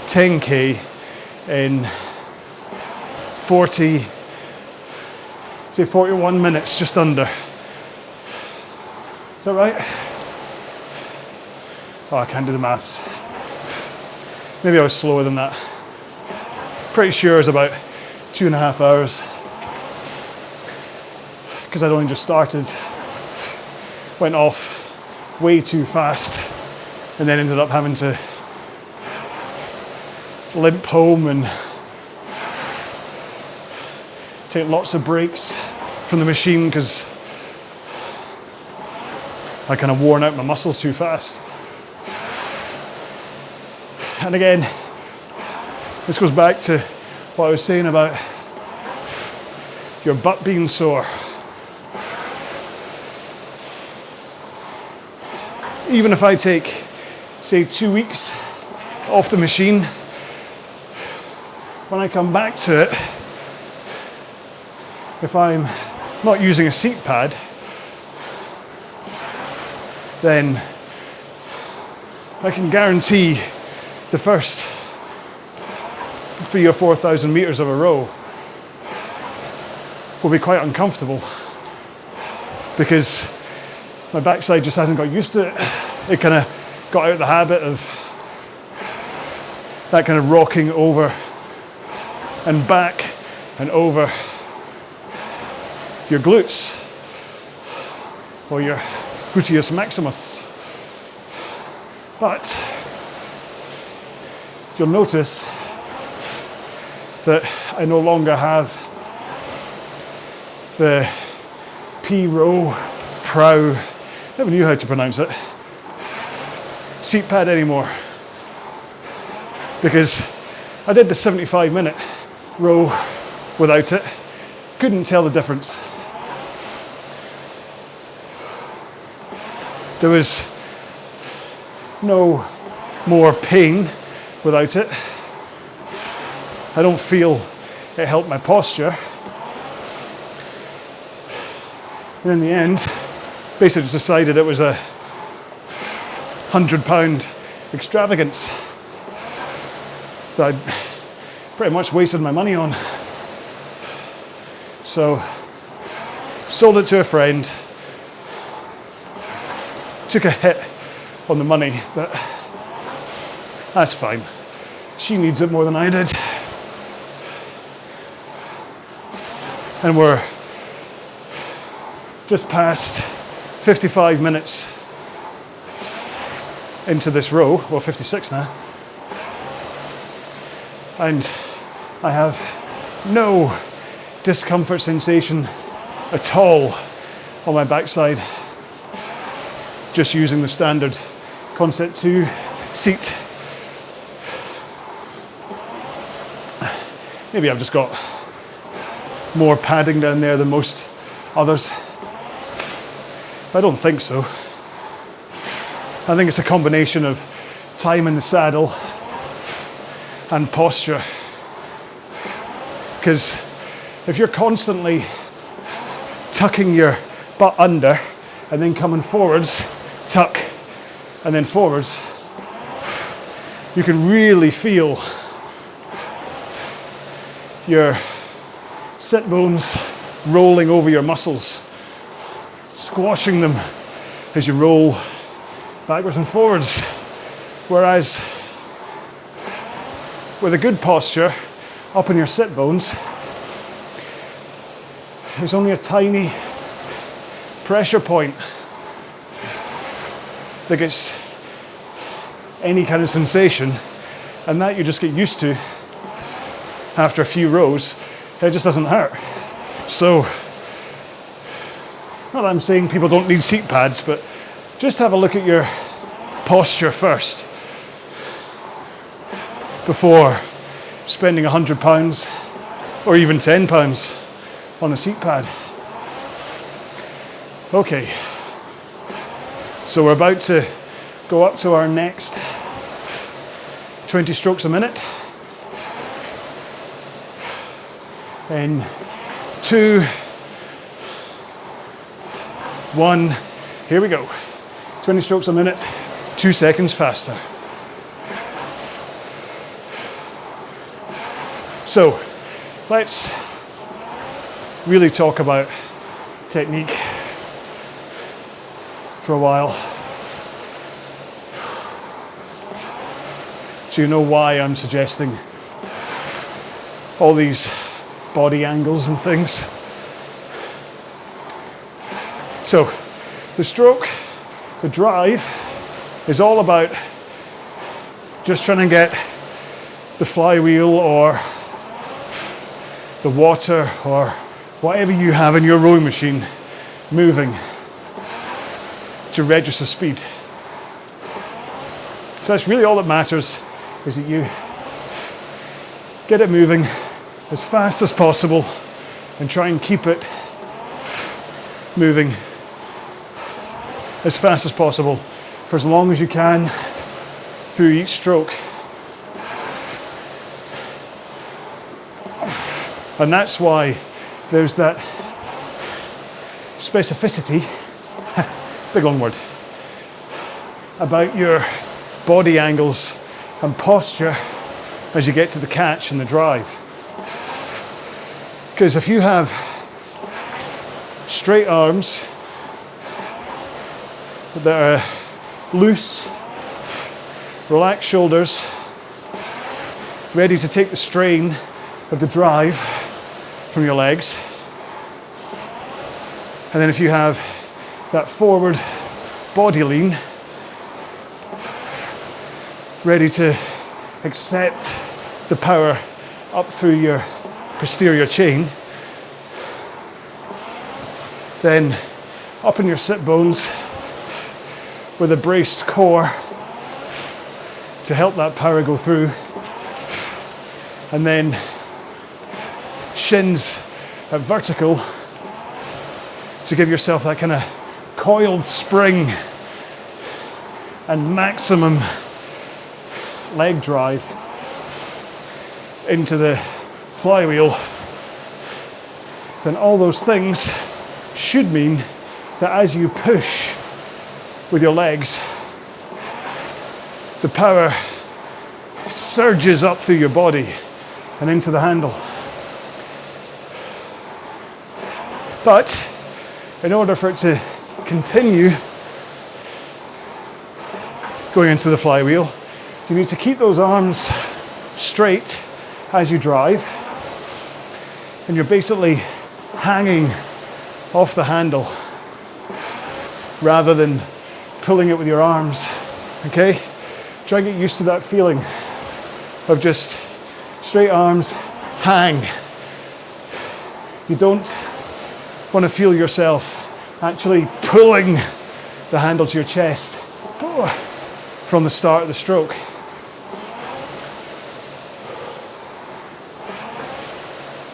10k in 41 minutes, just under. Is that right? Oh, I can't do the maths. Maybe I was slower than that. Pretty sure it was about 2.5 hours, because I'd only just started. Went off way too fast and then ended up having to limp home and take lots of breaks from the machine because I kind of worn out my muscles too fast. And again, this goes back to what I was saying about your butt being sore. Even if I take, say, 2 weeks off the machine, when I come back to it, if I'm not using a seat pad, then I can guarantee the first 3,000 or 4,000 meters of a row will be quite uncomfortable because my backside just hasn't got used to it. It kind of got out of the habit of that kind of rocking over and back and over your glutes or your gluteus maximus. But you'll notice that I no longer have the P-row, prow, never knew how to pronounce it, seat pad anymore, because I did the 75-minute row without it, couldn't tell the difference. There was no more pain without it. I don't feel it helped my posture. And in the end, basically just decided it was a £100 extravagance that I'd pretty much wasted my money on. So, sold it to a friend, took a hit on the money, but that's fine. She needs it more than I did. And we're just past 55 minutes into this row, well 56 now, and I have no discomfort sensation at all on my backside, just using the standard Concept 2 seat. Maybe I've just got more padding down there than most others. I don't think so. I think it's a combination of time in the saddle and posture. Because if you're constantly tucking your butt under and then coming forwards, tuck, and then forwards, you can really feel your sit bones rolling over your muscles, squashing them as you roll backwards and forwards. Whereas with a good posture up in your sit bones, there's only a tiny pressure point that gets any kind of sensation, and that you just get used to after a few rows. It just doesn't hurt. So, not that I'm saying people don't need seat pads, but just have a look at your posture first before spending £100 or even £10 on a seat pad. Okay, so we're about to go up to our next 20 strokes a minute. In 2, 1, here we go. 20 strokes a minute, 2 seconds faster. So let's really talk about technique for a while. So you know why I'm suggesting all these body angles and things. So the stroke, the drive, is all about just trying to get the flywheel or the water or whatever you have in your rowing machine moving to register speed. So that's really all that matters, is that you get it moving as fast as possible and try and keep it moving as fast as possible for as long as you can through each stroke. And that's why there's that specificity, big long word, about your body angles and posture as you get to the catch and the drive. Because if you have straight arms that are loose, relaxed shoulders, ready to take the strain of the drive from your legs, and then if you have that forward body lean, ready to accept the power up through your posterior chain, then up in your sit bones with a braced core to help that power go through, and then shins at vertical to give yourself that kind of coiled spring and maximum leg drive into the flywheel, then all those things should mean that as you push with your legs, the power surges up through your body and into the handle. But in order for it to continue going into the flywheel, you need to keep those arms straight as you drive, and you're basically hanging off the handle rather than pulling it with your arms. Okay? Try and get used to that feeling of just straight arms, hang. You don't want to feel yourself actually pulling the handle to your chest from the start of the stroke.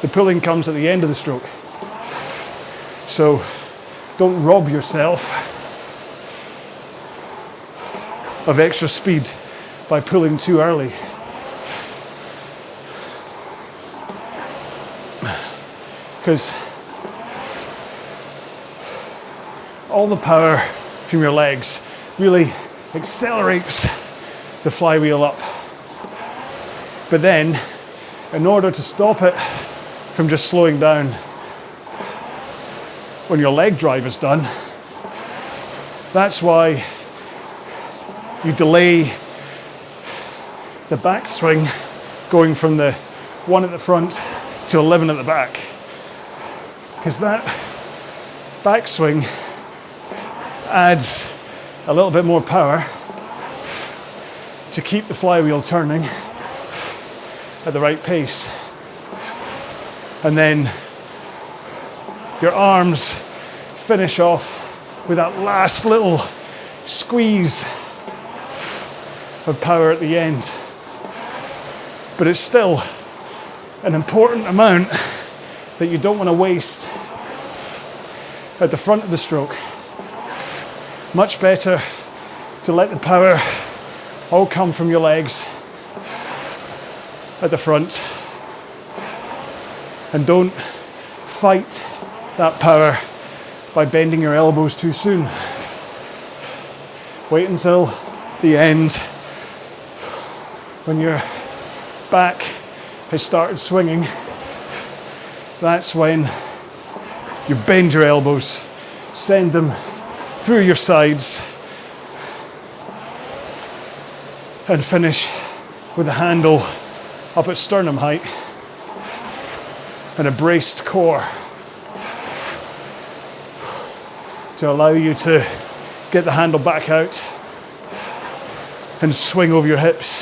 The pulling comes at the end of the stroke. So don't rob yourself of extra speed by pulling too early. Because all the power from your legs really accelerates the flywheel up. But then, in order to stop it from just slowing down when your leg drive is done, that's why you delay the backswing going from the 1 at the front to 11 at the back. Because that backswing adds a little bit more power to keep the flywheel turning at the right pace. And then your arms finish off with that last little squeeze of power at the end. But it's still an important amount that you don't want to waste at the front of the stroke. Much better to let the power all come from your legs at the front, and don't fight that power by bending your elbows too soon. Wait until the end, when your back has started swinging. That's when you bend your elbows, send them through your sides, and finish with the handle up at sternum height and a braced core to allow you to get the handle back out and swing over your hips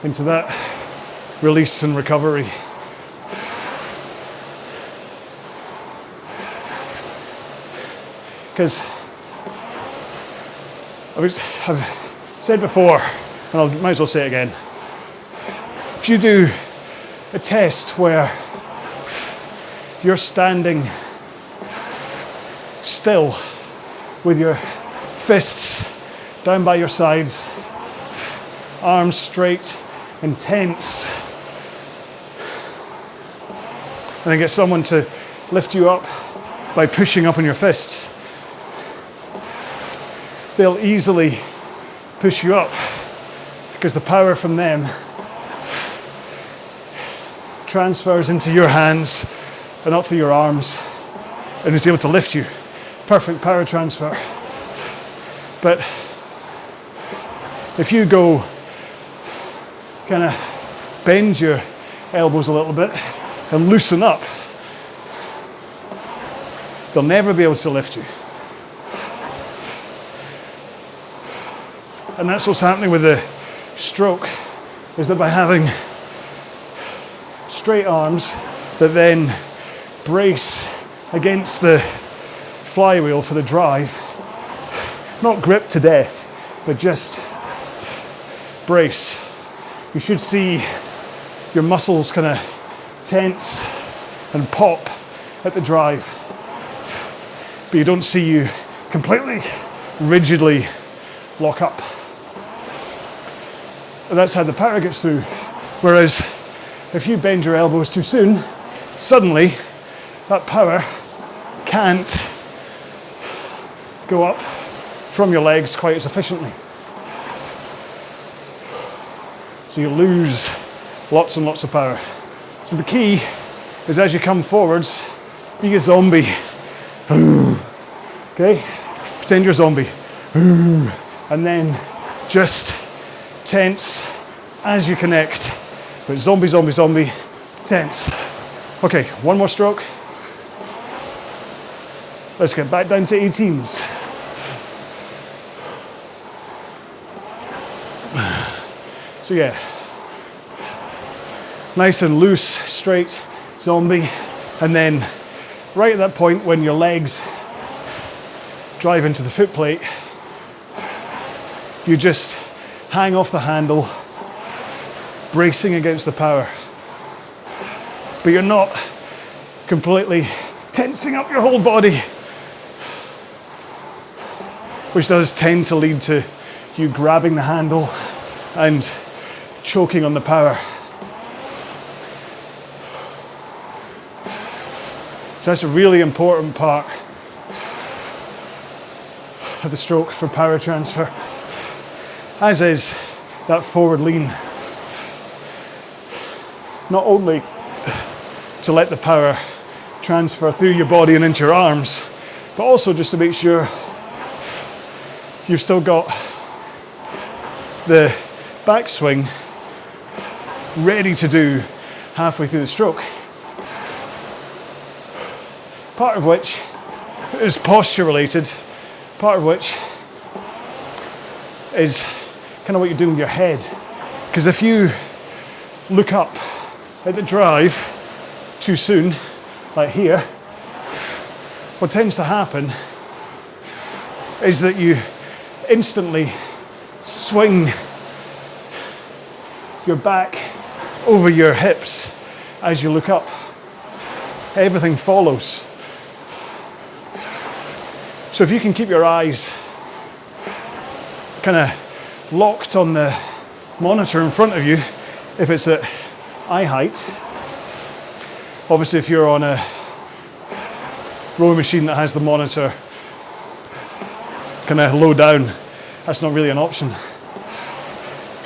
into that release and recovery. Because I've said before, and I might as well say it again, if you do a test where you're standing still with your fists down by your sides, arms straight and tense, and then get someone to lift you up by pushing up on your fists, they'll easily push you up because the power from them transfers into your hands and up through your arms and is able to lift you. Perfect power transfer. But if you go kind of bend your elbows a little bit and loosen up, they'll never be able to lift you. And that's what's happening with the stroke, is that by having straight arms that then brace against the flywheel for the drive, not grip to death, but just brace, you should see your muscles kind of tense and pop at the drive, but you don't see you completely rigidly lock up. And that's how the power gets through. Whereas if you bend your elbows too soon, suddenly that power can't go up from your legs quite as efficiently. So you lose lots and lots of power. So the key is, as you come forwards, be a zombie. Okay? Pretend you're a zombie. And then just tense as you connect. But zombie, zombie, zombie, tense. Okay, one more stroke. Let's get back down to 18s. So yeah, nice and loose, straight, zombie. And then right at that point when your legs drive into the foot plate, you just hang off the handle, bracing against the power. But you're not completely tensing up your whole body, which does tend to lead to you grabbing the handle and choking on the power. So that's a really important part of the stroke for power transfer, as is that forward lean. Not only to let the power transfer through your body and into your arms, but also just to make sure you've still got the backswing ready to do halfway through the stroke. Part of which is posture related, part of which is kind of what you're doing with your head. Because if you look up at the drive too soon, like here, what tends to happen is that you instantly swing your back over your hips as you look up. Everything follows. So if you can keep your eyes kind of locked on the monitor in front of you, if it's at eye height, obviously if you're on a rowing machine that has the monitor kind of low down, that's not really an option.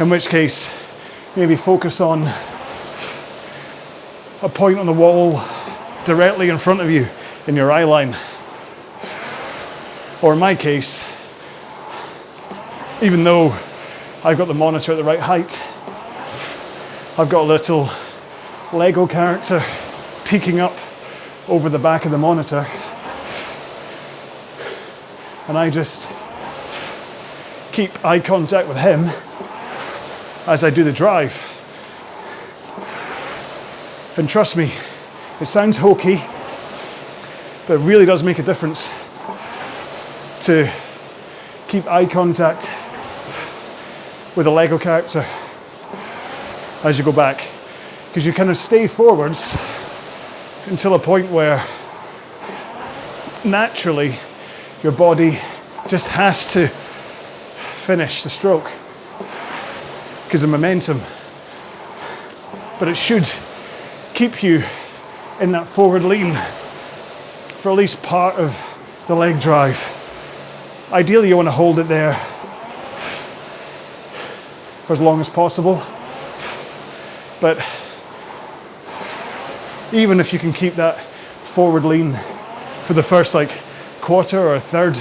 In which case, maybe focus on a point on the wall directly in front of you in your eye line. Or in my case, even though I've got the monitor at the right height, I've got a little Lego character peeking up over the back of the monitor, and I just keep eye contact with him as I do the drive. And trust me, it sounds hokey, but it really does make a difference to keep eye contact with a Lego character as you go back, because you kind of stay forwards until a point where naturally your body just has to finish the stroke because of momentum. But it should keep you in that forward lean for at least part of the leg drive. Ideally you want to hold it there for as long as possible, but even if you can keep that forward lean for the first quarter or a third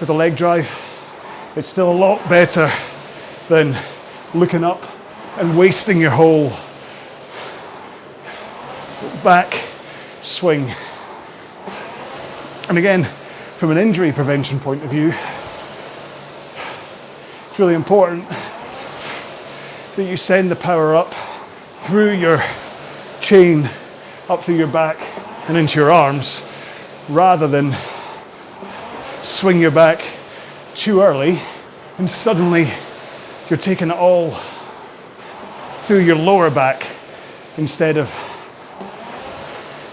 of the leg drive, it's still a lot better than looking up and wasting your whole back swing. And again, from an injury prevention point of view, it's really important that you send the power up through your chain, up through your back and into your arms, rather than swing your back too early and suddenly you're taking it all through your lower back instead of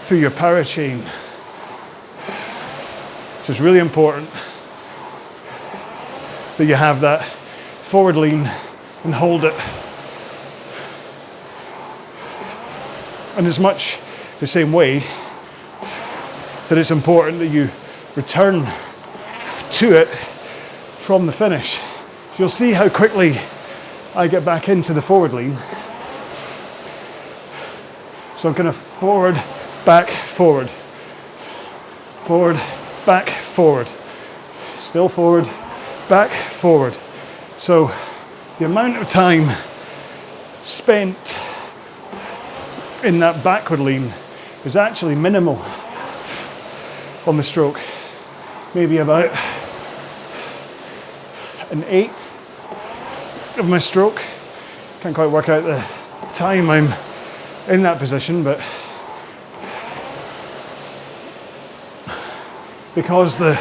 through your power chain. So it's really important that you have that forward lean and hold it. And as much the same way that it's important that you return to it from the finish. So you'll see how quickly I get back into the forward lean. So I'm kind of forward, back, forward. Forward, back, forward. Still forward, back, forward. So the amount of time spent in that backward lean is actually minimal on the stroke. Maybe about an eighth of my stroke. Can't quite work out the time I'm in that position, but because the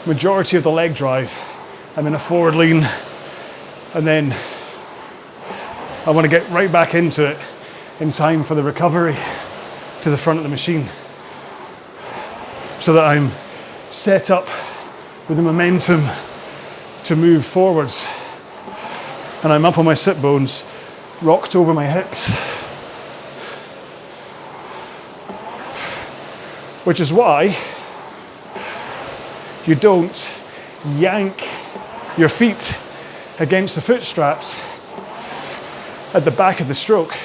majority of the leg drive I'm in a forward lean, and then I want to get right back into it in time for the recovery to the front of the machine, so that I'm set up with the momentum to move forwards, and I'm up on my sit bones, rocked over my hips. which is why you don't yank your feet against the foot straps at the back of the stroke,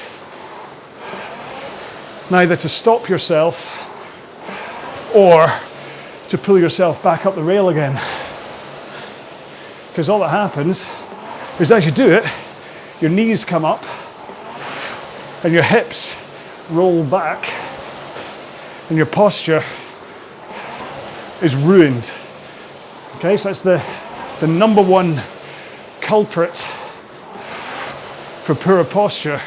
neither to stop yourself or to pull yourself back up the rail again. Because all that happens is as you do it, your knees come up and your hips roll back and your posture is ruined. Okay, so that's the number one culprit for poor posture,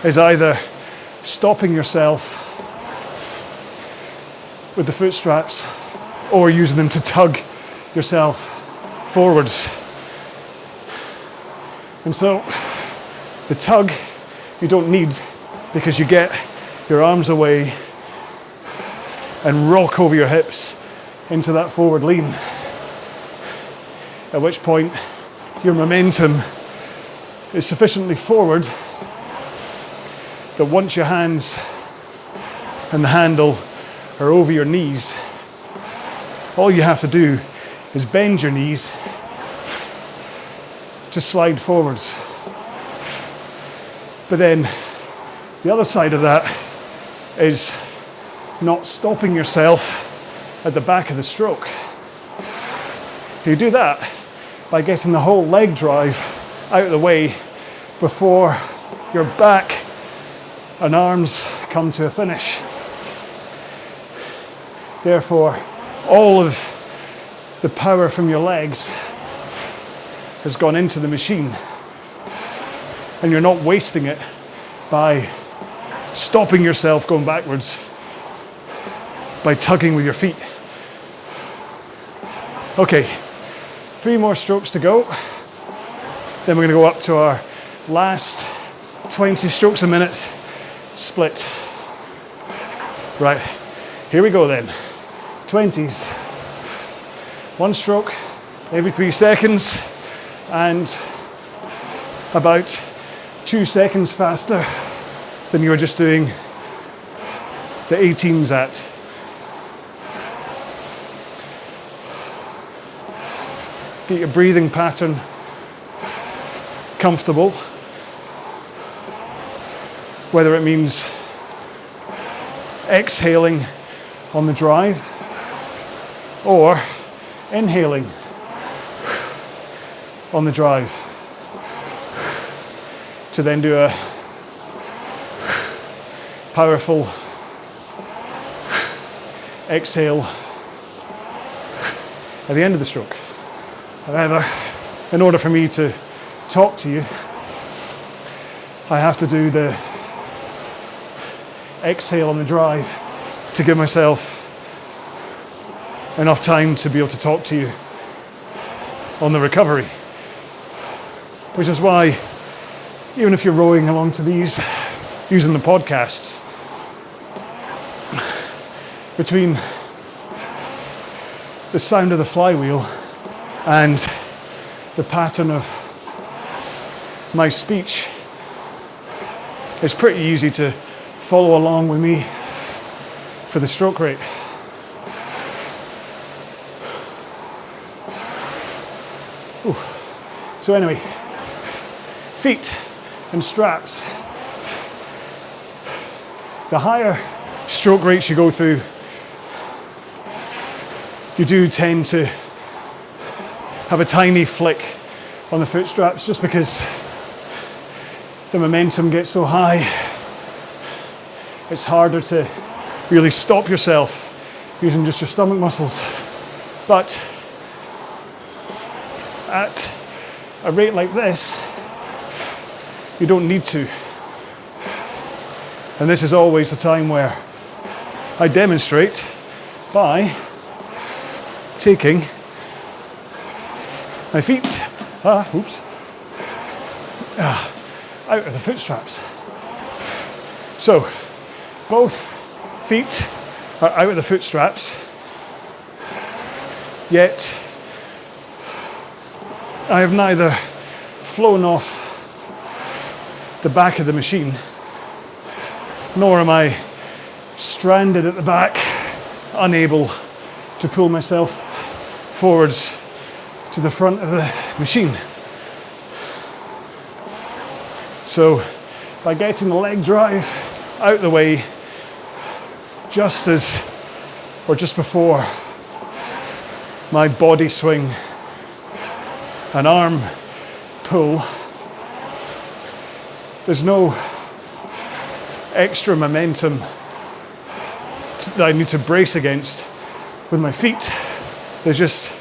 is either stopping yourself with the foot straps or using them to tug yourself forwards. And so the tug you don't need, because you get your arms away and rock over your hips into that forward lean, at which point your momentum is sufficiently forward that once your hands and the handle are over your knees, all you have to do is bend your knees to slide forwards. But then the other side of that is not stopping yourself at the back of the stroke. You do that by getting the whole leg drive out of the way before your back and arms come to a finish. Therefore, all of the power from your legs has gone into the machine, and you're not wasting it by stopping yourself going backwards by tugging with your feet. Okay, 3 more strokes to go. Then we're going to go up to our last 20 strokes a minute split. Right, here we go then. 20s. 1 stroke every 3 seconds and about 2 seconds faster than you were just doing the 18s at. Get your breathing pattern comfortable, whether it means exhaling on the drive or inhaling on the drive, to then do a powerful exhale at the end of the stroke. However, in order for me to talk to you, I have to do the exhale on the drive to give myself enough time to be able to talk to you on the recovery. Which is why, even if you're rowing along to these using the podcasts, between the sound of the flywheel and the pattern of my speech, it's pretty easy to follow along with me for the stroke rate. Ooh. So anyway, feet and straps. The higher stroke rates you go through, you do tend to have a tiny flick on the foot straps, just because the momentum gets so high. It's harder to really stop yourself using just your stomach muscles. But at a rate like this, you don't need to. And this is always the time where I demonstrate by taking my feet out of the foot straps. So both feet are out of the foot straps, yet I have neither flown off the back of the machine, nor am I stranded at the back, unable to pull myself forwards to the front of the machine. So by getting the leg drive out the way just as or just before my body swing and arm pull, there's no extra momentum that I need to brace against with my feet. There's just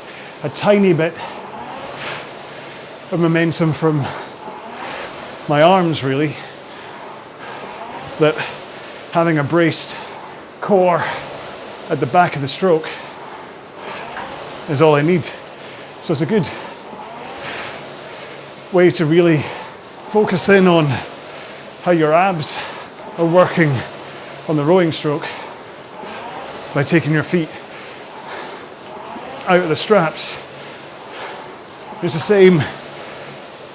a tiny bit of momentum from my arms, really, that having a braced core at the back of the stroke is all I need. So it's a good way to really focus in on how your abs are working on the rowing stroke by taking your feet out of the straps. It's the same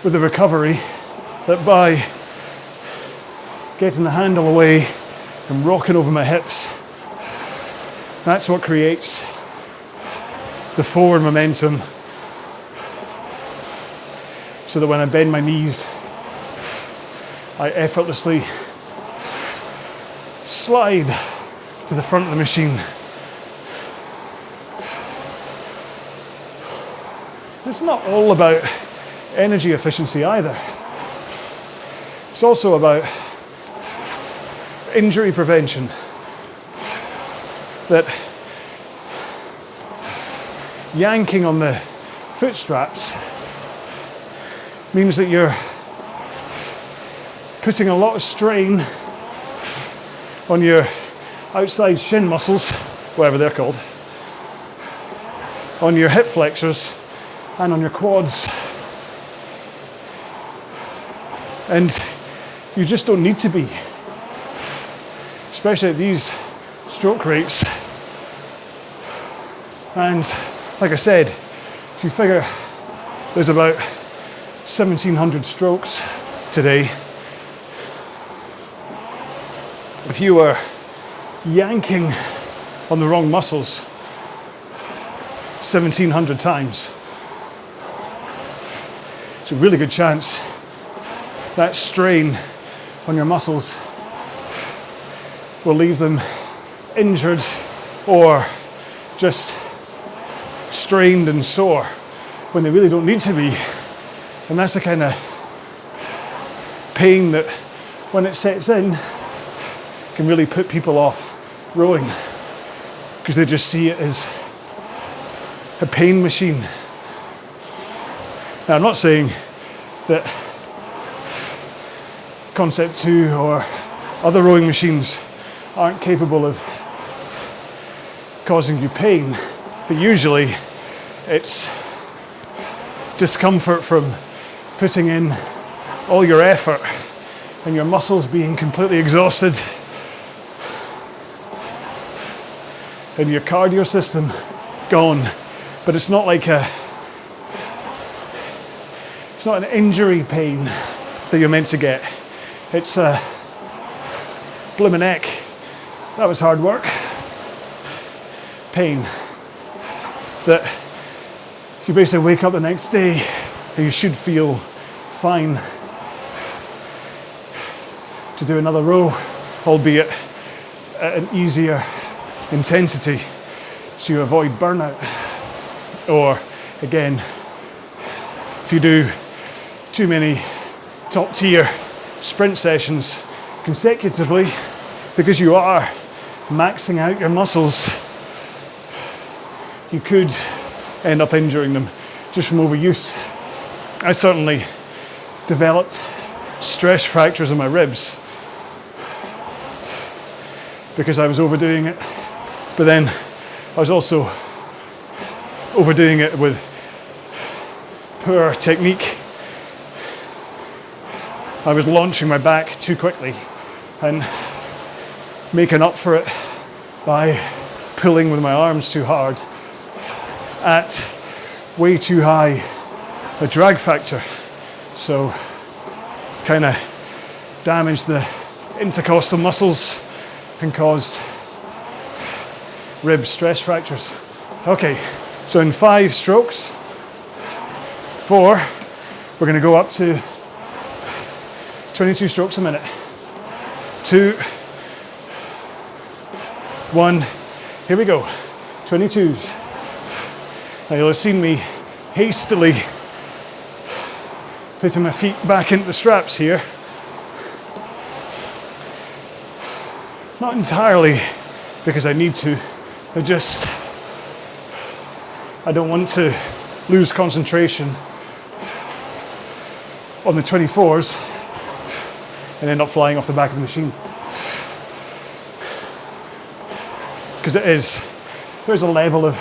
with the recovery, that by getting the handle away and rocking over my hips, that's what creates the forward momentum, so that when I bend my knees, I effortlessly slide to the front of the machine. It's not all about energy efficiency either. It's also about injury prevention. That yanking on the foot straps means that you're putting a lot of strain on your outside shin muscles, whatever they're called, on your hip flexors and on your quads. And you just don't need to be, especially at these stroke rates. And like I said, if you figure there's about 1,700 strokes today, if you were yanking on the wrong muscles 1,700 times, it's a really good chance that strain on your muscles will leave them injured or just strained and sore when they really don't need to be. And that's the kind of pain that, when it sets in, can really put people off rowing, because they just see it as a pain machine. Now, I'm not saying that Concept 2 or other rowing machines aren't capable of causing you pain, but usually it's discomfort from putting in all your effort and your muscles being completely exhausted and your cardio system gone. But it's not like it's not an injury pain that you're meant to get. It's a blimmin' heck, that was hard work pain, that you basically wake up the next day and you should feel fine to do another row, albeit at an easier intensity, so you avoid burnout. Or again, if you do too many top tier sprint sessions consecutively, because you are maxing out your muscles, you could end up injuring them just from overuse. I certainly developed stress fractures in my ribs because I was overdoing it, but then I was also overdoing it with poor technique. I was launching my back too quickly and making up for it by pulling with my arms too hard at way too high a drag factor. So kind of damaged the intercostal muscles and caused rib stress fractures. Okay, so in 5 strokes, 4, we're going to go up to 22 strokes a minute. 2, 1, here we go, 22s. Now you'll have seen me hastily putting my feet back into the straps here. Not entirely because I need to, I don't want to lose concentration on the 24s and end up flying off the back of the machine. Because there's a level of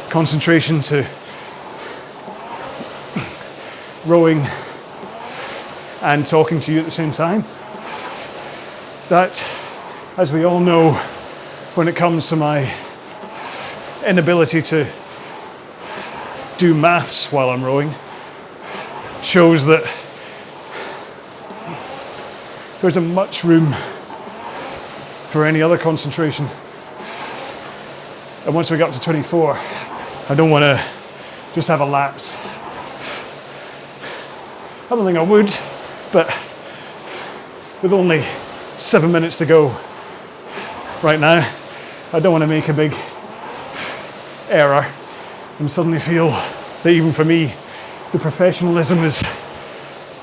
concentration to rowing and talking to you at the same time that, as we all know, when it comes to my inability to do maths while I'm rowing, shows that there isn't much room for any other concentration. And once we get up to 24, I don't want to just have a lapse. I don't think I would, but with only 7 minutes to go right now, I don't want to make a big error and suddenly feel that even for me, the professionalism has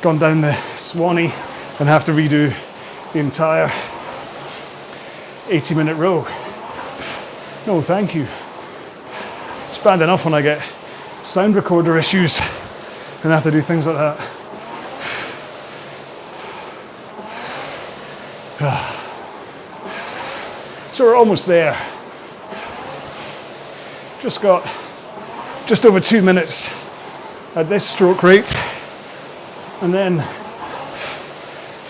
gone down the Swanee and have to redo the entire 80-minute row. No, thank you. It's bad enough when I get sound recorder issues and have to do things like that. So we're almost there. Just got just over 2 minutes at this stroke rate, and then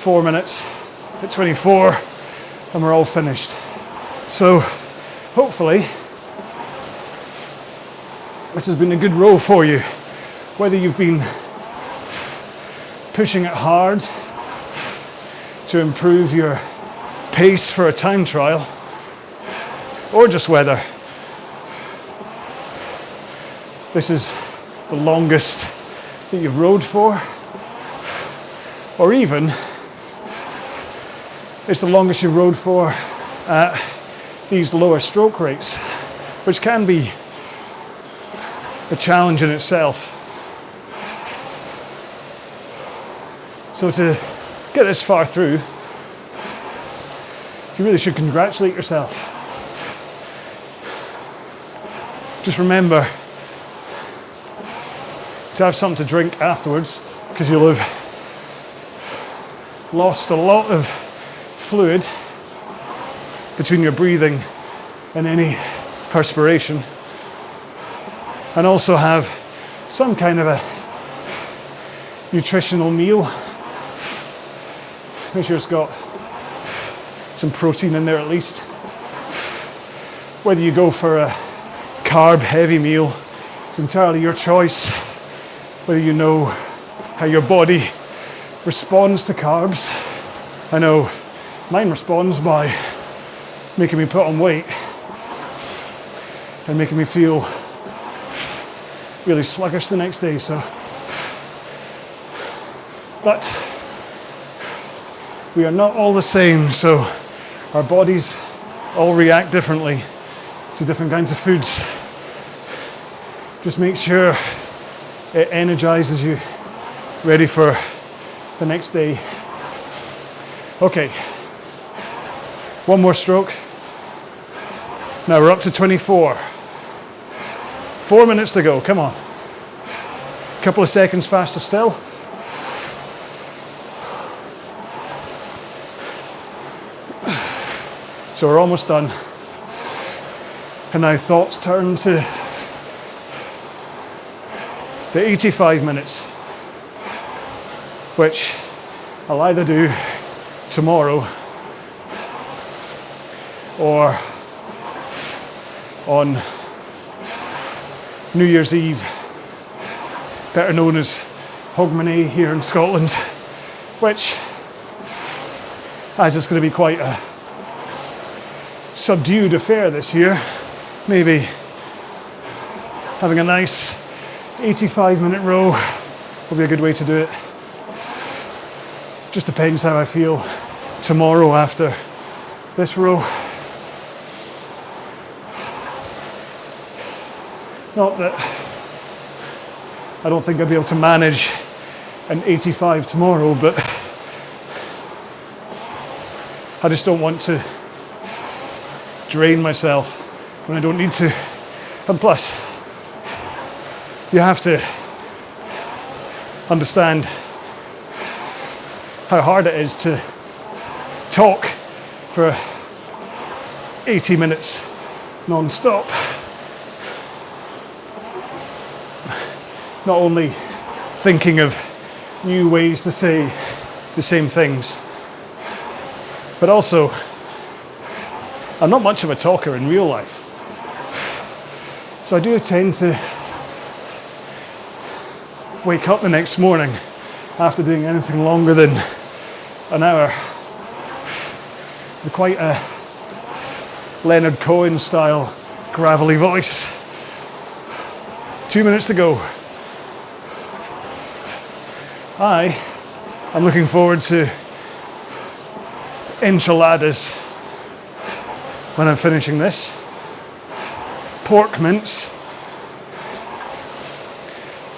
4 minutes at 24, and we're all finished. So hopefully this has been a good row for you, whether you've been pushing it hard to improve your pace for a time trial, or just whether this is the longest that you've rowed for, or even it's the longest you've rowed for at these lower stroke rates, which can be a challenge in itself. So to get this far through, you really should congratulate yourself. Just remember to have something to drink afterwards, because you'll have lost a lot of fluid between your breathing and any perspiration, and also have some kind of a nutritional meal. Make sure it's got some protein in there at least. Whether you go for a carb heavy meal, it's entirely your choice. Whether you know how your body responds to carbs. I know mine responds by making me put on weight and making me feel really sluggish the next day. So, but we are not all the same, so our bodies all react differently to different kinds of foods. Just make sure it energizes you, ready for the next day. Okay, one more stroke. Now we're up to 24. 4 minutes to go, come on. A couple of seconds faster still. So we're almost done. And now thoughts turn to the 85 minutes, which I'll either do tomorrow or on New Year's Eve, better known as Hogmanay here in Scotland, which is just going to be quite a subdued affair this year, maybe having a nice 85-minute row will be a good way to do it. Just depends how I feel tomorrow after this row. Not that I don't think I'll be able to manage an 85 tomorrow, but I just don't want to drain myself when I don't need to. And plus, you have to understand how hard it is to talk for 80 minutes non-stop. Not only thinking of new ways to say the same things, but also I'm not much of a talker in real life. So I do tend to wake up the next morning after doing anything longer than an hour with quite a Leonard Cohen style gravelly voice. 2 minutes to go. I'm looking forward to enchiladas when I'm finishing this. Pork mince,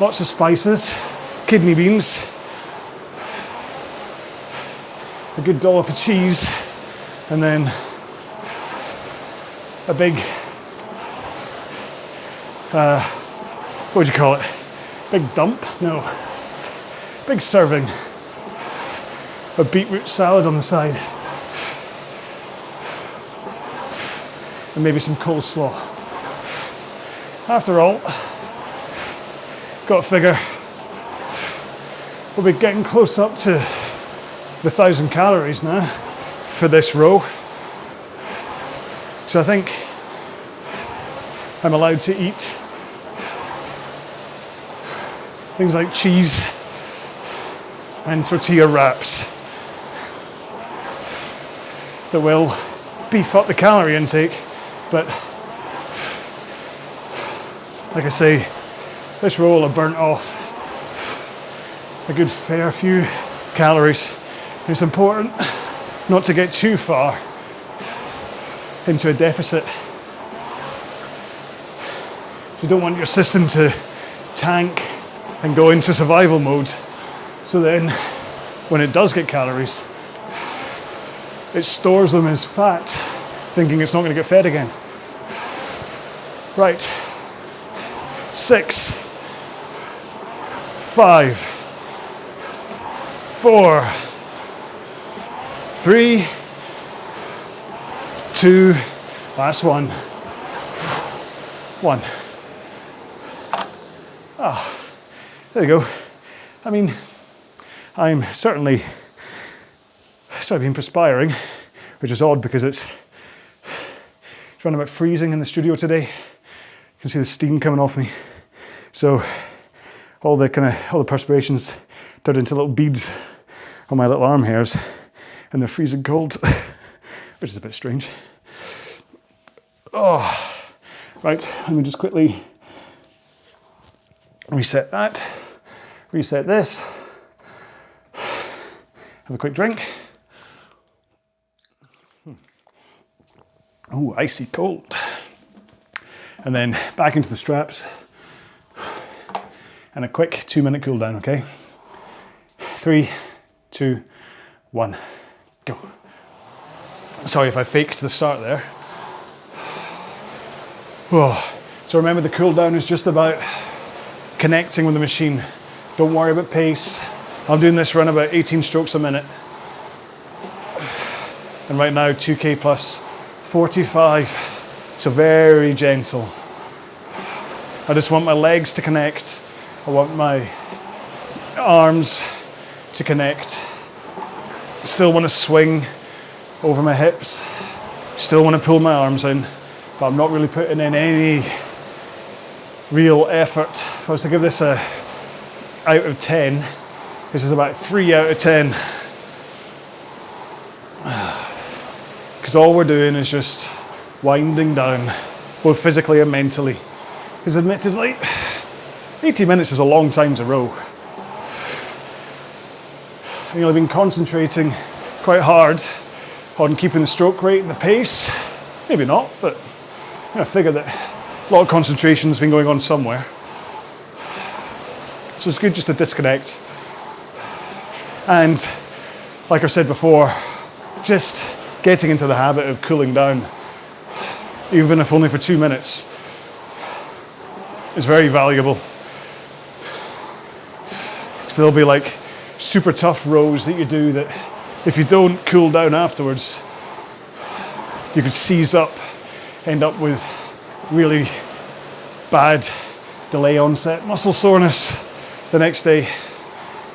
lots of spices, kidney beans, a good dollop of cheese, and then a big, what do you call it? Big dump? No. Big serving of beetroot salad on the side. And maybe some coleslaw. After all, got to figure we'll be getting close up to the 1,000 calories now for this row. So I think I'm allowed to eat things like cheese and tortilla wraps that will beef up the calorie intake, but like I say, this row will have burnt off a good fair few calories. It's important not to get too far into a deficit. You don't want your system to tank and go into survival mode. So then, when it does get calories, it stores them as fat, thinking it's not going to get fed again. Right. 6, 5, 4, 3, 2, last one. 1. Ah, there you go. I mean, I'm certainly been perspiring, which is odd because it's around about freezing in the studio today. You can see the steam coming off me. So all the perspiration's turned into little beads on my little arm hairs, and they're freezing cold, which is a bit strange. Oh, right, let me just quickly reset that, reset this, have a quick drink. Oh, icy cold. And then back into the straps and a quick 2-minute cool down, okay? 3, 2, 1, go. Sorry if I faked the start there. Oh, so remember, the cool down is just about connecting with the machine. Don't worry about pace. I'm doing this run about 18 strokes a minute. And right now 2K plus 45, so very gentle. I just want my legs to connect. I want my arms to connect. Still want to swing over my hips. Still want to pull my arms in, but I'm not really putting in any real effort. If I was to give this a out of 10, this is about 3 out of 10. Because all we're doing is just winding down both physically and mentally. Because admittedly, 80 minutes is a long time to row. And I've been concentrating quite hard on keeping the stroke rate and the pace. Maybe not, but I figure that a lot of concentration has been going on somewhere. So it's good just to disconnect. And like I've said before, just getting into the habit of cooling down, even if only for 2 minutes, is very valuable. So there'll be like super tough rows that you do that if you don't cool down afterwards, you could seize up, end up with really bad delay onset muscle soreness the next day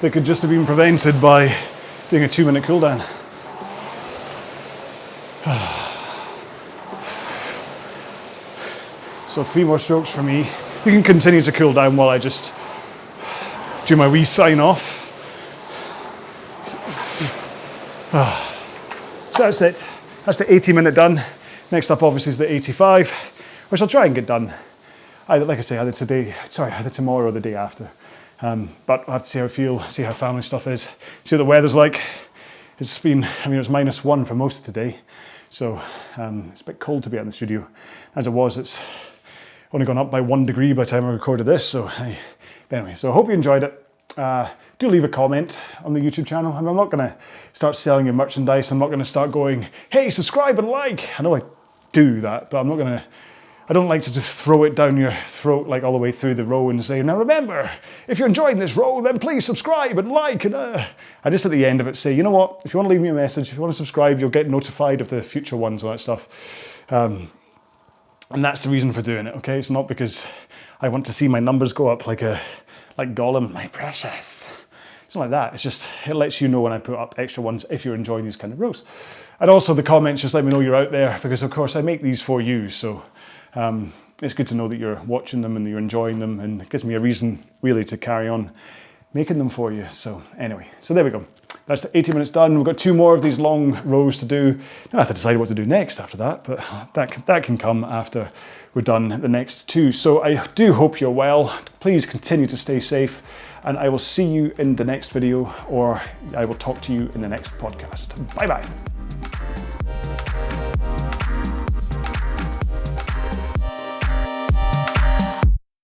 that could just have been prevented by doing a 2-minute cool down. So 3 more strokes for me. You can continue to cool down while I just do my wee sign off. So that's it. That's the 80-minute done. Next up obviously is the 85, which I'll try and get done. Like I say, either tomorrow or the day after. But I'll have to see how I feel, see how family stuff is, see what the weather's like. It's been, it was -1 for most of today. So it's a bit cold to be out in the studio. As it was, it's only gone up by 1 degree by the time I recorded this. So anyway, so I hope you enjoyed it. Do leave a comment on the YouTube channel. I'm not going to start selling you merchandise. I'm not going to start going, hey, subscribe and like. I know I do that, but I don't like to just throw it down your throat like all the way through the row and say, now remember, if you're enjoying this row, then please subscribe and like. And I just at the end of it say, you know what, if you want to leave me a message, if you want to subscribe, you'll get notified of the future ones and that stuff. And that's the reason for doing it, okay? It's not because I want to see my numbers go up like Gollum, my precious. It's not like that. It's just, it lets you know when I put up extra ones if you're enjoying these kind of rows. And also the comments just let me know you're out there, because of course I make these for you. So it's good to know that you're watching them and you're enjoying them, and it gives me a reason really to carry on making them for you. So anyway, so there we go. That's the 80 minutes done. We've got 2 more of these long rows to do. I have to decide what to do next after that, but that can come after we're done the next 2. So I do hope you're well. Please continue to stay safe, and I will see you in the next video, or I will talk to you in the next podcast. Bye bye.